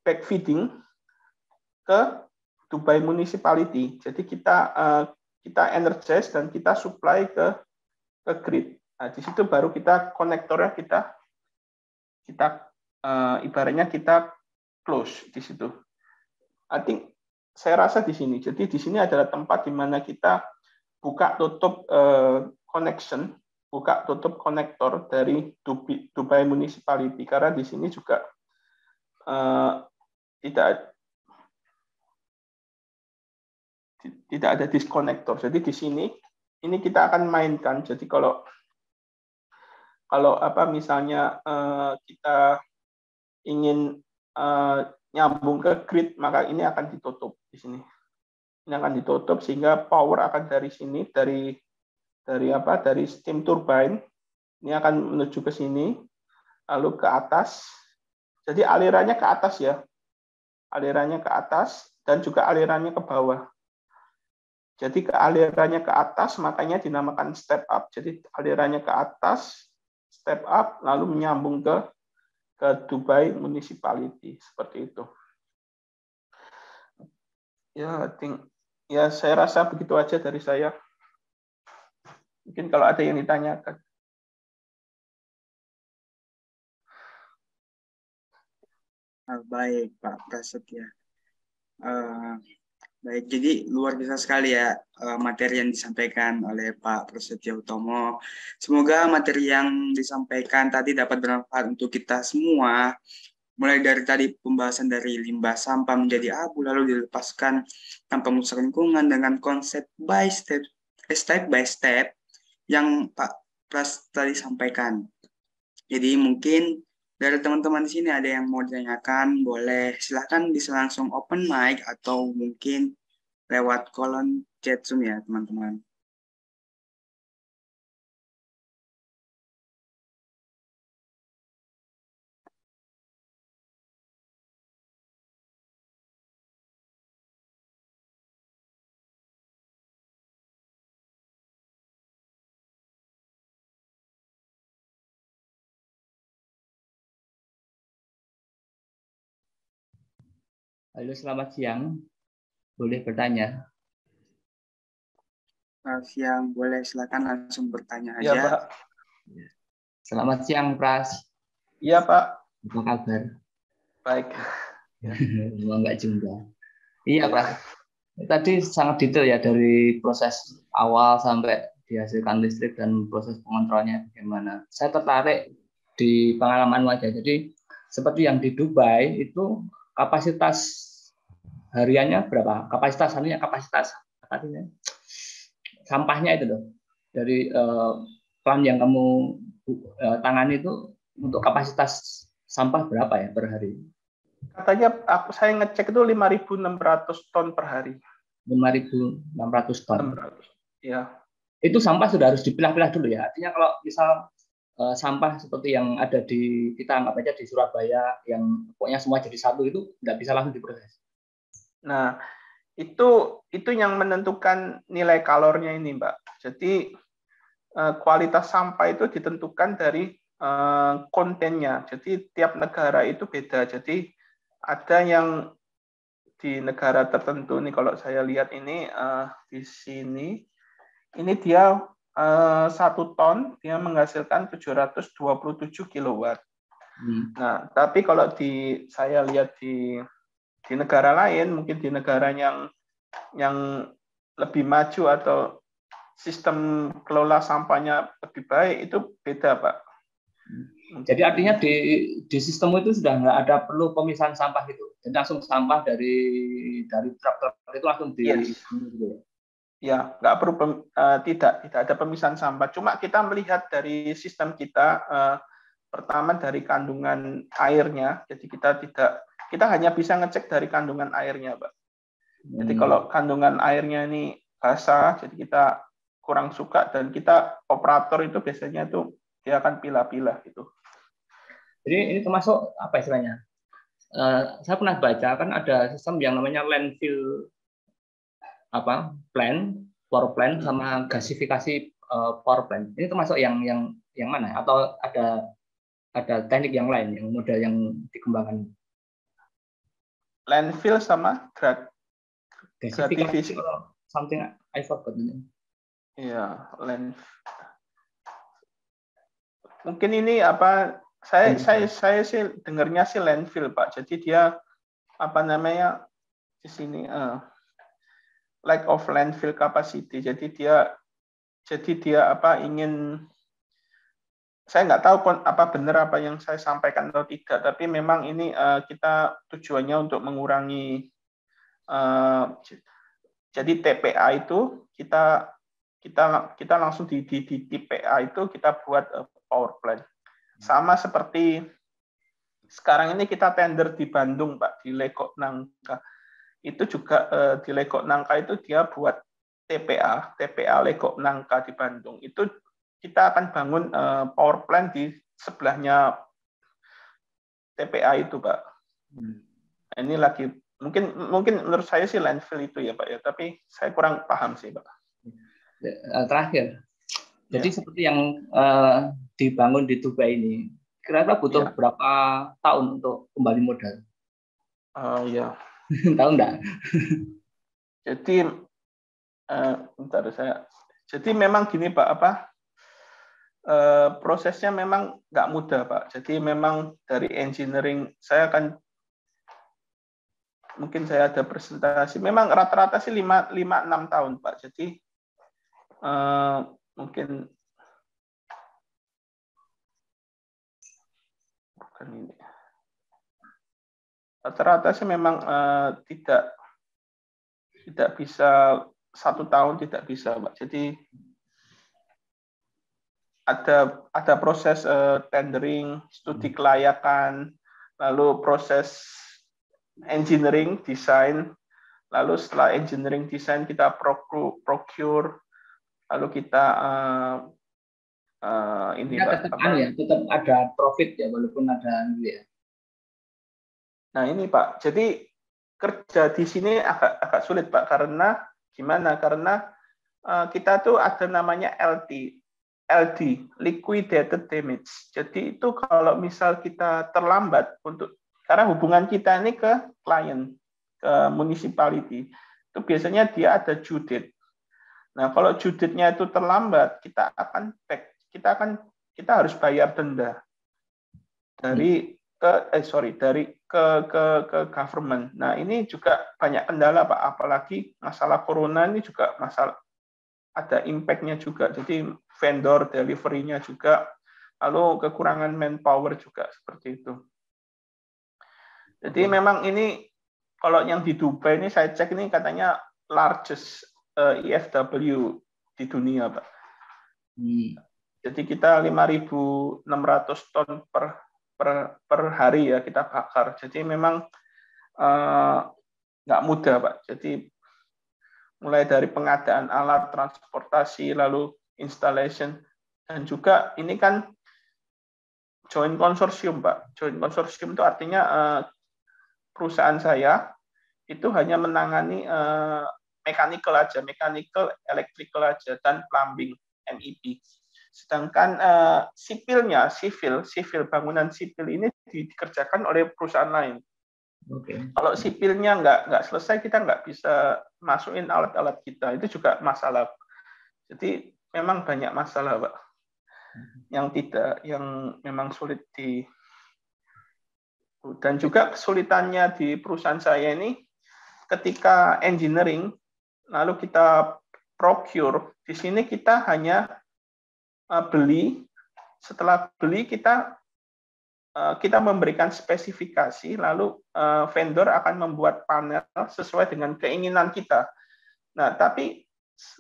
Speaker 2: backfeeding ke Dubai Municipality. Jadi kita energize dan kita supply ke grid. Nah, di situ baru kita konektornya kita ibaratnya kita close di situ. Saya rasa di sini. Jadi di sini adalah tempat di mana kita buka tutup connection, buka tutup konektor dari Dubai Municipality karena di sini juga tidak ada disconnector. Jadi di sini ini kita akan mainkan. Jadi kalau misalnya kita ingin nyambung ke grid, maka ini akan ditutup di sini. Ini akan ditutup sehingga power akan dari sini dari steam turbine ini akan menuju ke sini lalu ke atas. Jadi alirannya ke atas ya. Alirannya ke atas dan juga alirannya ke bawah. Jadi alirannya ke atas makanya dinamakan step up. Jadi alirannya ke atas, step up lalu menyambung ke Dubai Municipality seperti itu. Ya, saya rasa begitu aja dari saya. Mungkin kalau ada yang ditanyakan.
Speaker 1: Baik, Pak Prasetya. Baik, jadi luar biasa sekali ya materi yang disampaikan oleh Pak Prasetya Utomo. Semoga materi yang disampaikan tadi dapat bermanfaat untuk kita semua. Mulai dari tadi pembahasan dari limbah sampah menjadi abu, lalu dilepaskan tanpa merusak lingkungan dengan konsep step by step yang Pak Pras tadi sampaikan. Jadi mungkin dari teman-teman di sini ada yang mau ditanyakan, boleh silahkan bisa langsung open mic atau mungkin lewat kolom chat Zoom ya teman-teman.
Speaker 4: Halo, selamat siang. Boleh bertanya?
Speaker 1: Selamat siang, boleh silakan langsung bertanya aja.
Speaker 2: Iya, Pak.
Speaker 4: Selamat siang, Pras.
Speaker 2: Iya, Pak.
Speaker 4: Apa kabar?
Speaker 2: Baik.
Speaker 4: Enggak juga. Iya, Pras. Tadi sangat detail ya dari proses awal sampai dihasilkan listrik dan proses pengontrolnya bagaimana. Saya tertarik di pengalaman wajah. Jadi seperti yang di Dubai itu kapasitas hariannya berapa? Kapasitas artinya sampahnya itu loh. Dari plan yang kamu tangani itu untuk kapasitas sampah berapa ya per hari?
Speaker 2: Katanya saya ngecek itu 5.600 ton per hari.
Speaker 4: 5.600 ton.
Speaker 2: 600. Ya.
Speaker 4: Itu sampah sudah harus dipilah-pilah dulu ya. Artinya kalau misal sampah seperti yang ada di kita anggap aja di Surabaya yang pokoknya semua jadi satu itu nggak bisa langsung diproses.
Speaker 2: Nah, itu yang menentukan nilai kalornya ini, Mbak. Jadi kualitas sampah itu ditentukan dari kontennya. Jadi tiap negara itu beda. Jadi ada yang di negara tertentu nih, kalau saya lihat ini di sini, ini dia 1 ton dia menghasilkan 727 kilowatt. Nah, tapi kalau saya lihat di negara lain, mungkin di negara yang lebih maju atau sistem kelola sampahnya lebih baik, itu beda, Pak.
Speaker 4: Jadi artinya di sistem itu sudah nggak ada perlu pemisahan sampah gitu. Jadi langsung sampah dari truk itu langsung di gitu.
Speaker 2: Ya, nggak perlu tidak ada pemisahan sampah. Cuma kita melihat dari sistem kita pertama dari kandungan airnya. Jadi kita hanya bisa ngecek dari kandungan airnya, Pak. Jadi kalau kandungan airnya ini basah, jadi kita kurang suka, dan kita operator itu biasanya itu dia akan pilah-pilah gitu.
Speaker 4: Jadi ini termasuk apa istilahnya? Saya pernah baca kan ada sistem yang namanya landfill power plant sama gasifikasi power plant. Ini termasuk yang mana? Atau ada teknik yang lain, yang model yang dikembangkan?
Speaker 2: Landfill sama
Speaker 4: gasifikasi something I forgot.
Speaker 2: Iya, mungkin ini apa? Saya sih dengarnya sih landfill, Pak. Jadi dia di sini lack of landfill capacity. Jadi dia saya nggak tahu apa benar apa yang saya sampaikan atau tidak, tapi memang ini kita tujuannya untuk mengurangi. Jadi TPA itu kita langsung di TPA itu kita buat power plant. Sama seperti sekarang ini kita tender di Bandung, Pak, di Lekok Nangka. Itu juga di Lekok Nangka itu dia buat TPA Lekok Nangka di Bandung. Itu kita akan bangun power plant di sebelahnya TPA itu, Pak. Ini lagi mungkin menurut saya sih landfill itu ya, Pak ya, tapi saya kurang paham sih, Pak.
Speaker 4: Terakhir, jadi seperti yang dibangun di Dubai ini, kira-kira butuh berapa tahun untuk kembali modal?
Speaker 2: Ya.
Speaker 4: Tahu enggak?
Speaker 2: Jadi bentar saya. Jadi memang gini, Pak, prosesnya memang nggak mudah, Pak. Jadi memang dari engineering mungkin saya ada presentasi. Memang rata-rata sih 5-6 tahun, Pak. Jadi mungkin bukan ini. Rata-rata sih memang tidak bisa 1 tahun, tidak bisa, Pak. Jadi ada proses tendering, studi kelayakan, lalu proses engineering, desain, lalu setelah engineering desain kita procure, lalu kita ini Pak,
Speaker 4: tetap ada profit ya, walaupun ada ya.
Speaker 2: Nah ini Pak, jadi kerja di sini agak sulit, Pak, karena gimana? Karena kita tuh ada namanya LD, liquidated damage. Jadi itu kalau misal kita terlambat karena hubungan kita ini ke klien, ke municipality, itu biasanya dia ada due date. Nah, kalau due date-nya itu terlambat, kita harus bayar denda dari ke government. Nah, ini juga banyak kendala, Pak, apalagi masalah corona ini juga ada impact-nya juga. Jadi vendor delivery-nya juga, lalu kekurangan manpower juga seperti itu. Jadi memang ini Kalau yang di Dubai ini saya cek ini katanya largest EFW di dunia, Pak. Jadi kita 5.600 ton per hari ya kita bakar. Jadi memang nggak mudah, Pak. Jadi mulai dari pengadaan alat transportasi, lalu installation, dan juga ini kan joint konsorsium, Pak. Joint konsorsium itu artinya perusahaan saya itu hanya menangani mechanical, electrical aja, dan plumbing, MEP. Sedangkan sipil bangunan sipil ini dikerjakan oleh perusahaan lain.
Speaker 4: Okay.
Speaker 2: Kalau sipilnya nggak selesai, kita nggak bisa masukin alat-alat kita. Itu juga masalah. Jadi memang banyak masalah, Pak. Yang memang sulit dan juga kesulitannya di perusahaan saya ini, ketika engineering, lalu kita procure, di sini kita hanya beli. Setelah beli kita memberikan spesifikasi, lalu vendor akan membuat panel sesuai dengan keinginan kita. Nah, tapi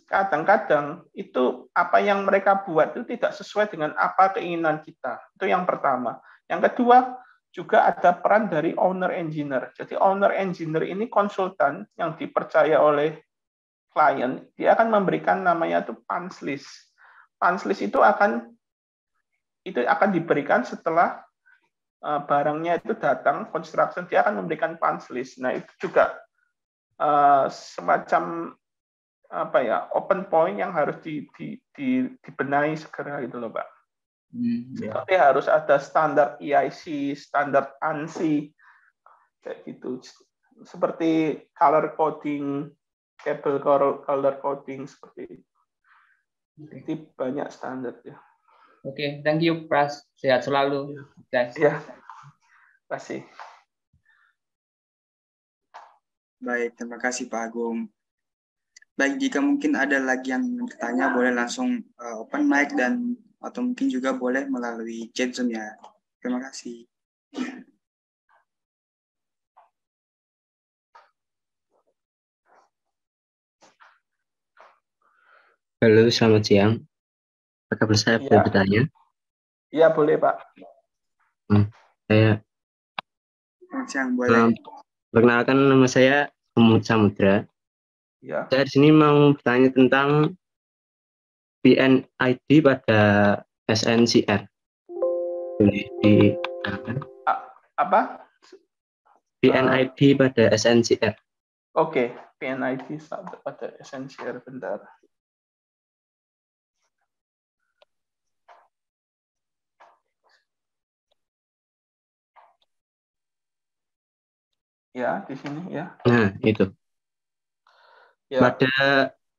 Speaker 2: kadang-kadang itu apa yang mereka buat itu tidak sesuai dengan apa keinginan kita. Itu yang pertama. Yang kedua, juga ada peran dari owner engineer. Jadi owner engineer ini konsultan yang dipercaya oleh klien. Dia akan memberikan namanya itu punch list. Punch list itu akan diberikan setelah barangnya itu datang, construction, dia akan memberikan punch list. Nah, itu juga semacam open point yang harus dibenahi segera gitu loh, Pak. Seperti harus ada standar EIC, standar ANSI, kayak gitu. Seperti color coding, cable color coding, seperti itu. Jadi banyak standar ya.
Speaker 4: Oke, thank you, Pras. Sehat selalu, guys.
Speaker 2: Ya, terima kasih.
Speaker 1: Baik, terima kasih Pak Agung. Baik, jika mungkin ada lagi yang bertanya, boleh langsung open mic atau mungkin juga boleh melalui chat Zoom ya. Terima kasih.
Speaker 5: Halo, selamat siang. Apakah saya boleh bertanya?
Speaker 2: Iya, boleh, Pak.
Speaker 5: Saya
Speaker 1: Selamat siang, boleh.
Speaker 5: Perkenalkan, nama saya Samudra.
Speaker 2: Ya.
Speaker 5: Saya di sini mau bertanya tentang PNID pada SNCR. Boleh dikenalkan?
Speaker 2: Apa?
Speaker 5: PNID pada SNCR.
Speaker 2: Oke, PNID pada SNCR, bentar. Ya, di sini ya.
Speaker 5: Nah, itu.
Speaker 2: Ya.
Speaker 5: Pada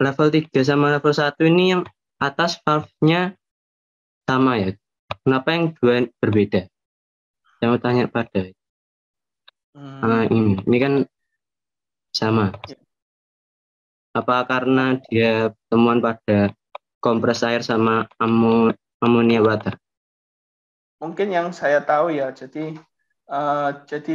Speaker 5: level 3 sama level 1 ini yang atas valve-nya sama ya. Kenapa yang dua berbeda? Saya mau tanya pada ini kan sama. Apa karena dia temuan pada kompres air sama amonia water?
Speaker 2: Mungkin yang saya tahu ya, jadi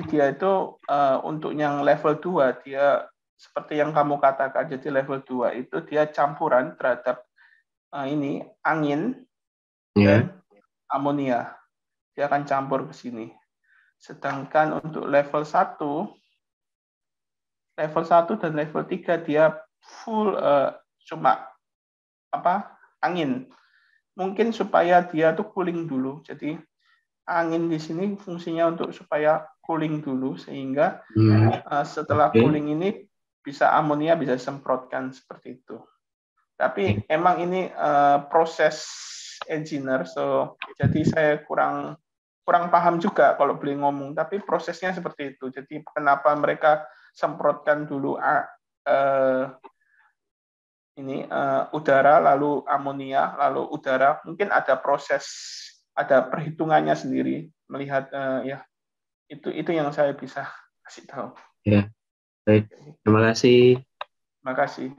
Speaker 2: dia itu untuk yang level 2, dia seperti yang kamu katakan, jadi level 2 itu dia campuran terhadap angin dan amonia. Dia akan campur ke sini. Sedangkan untuk level 1 dan level 3 dia full cuma angin. Mungkin supaya dia tuh cooling dulu. Jadi angin di sini fungsinya untuk supaya cooling dulu, sehingga setelah cooling ini bisa amonia bisa disemprotkan seperti itu. Tapi emang ini proses engineer, jadi saya kurang paham juga kalau boleh ngomong, tapi prosesnya seperti itu. Jadi kenapa mereka semprotkan dulu udara, lalu amonia, lalu udara, mungkin ada proses, ada perhitungannya sendiri, melihat ya itu yang saya bisa kasih tahu.
Speaker 5: Ya, baik, terima kasih.
Speaker 2: Terima kasih.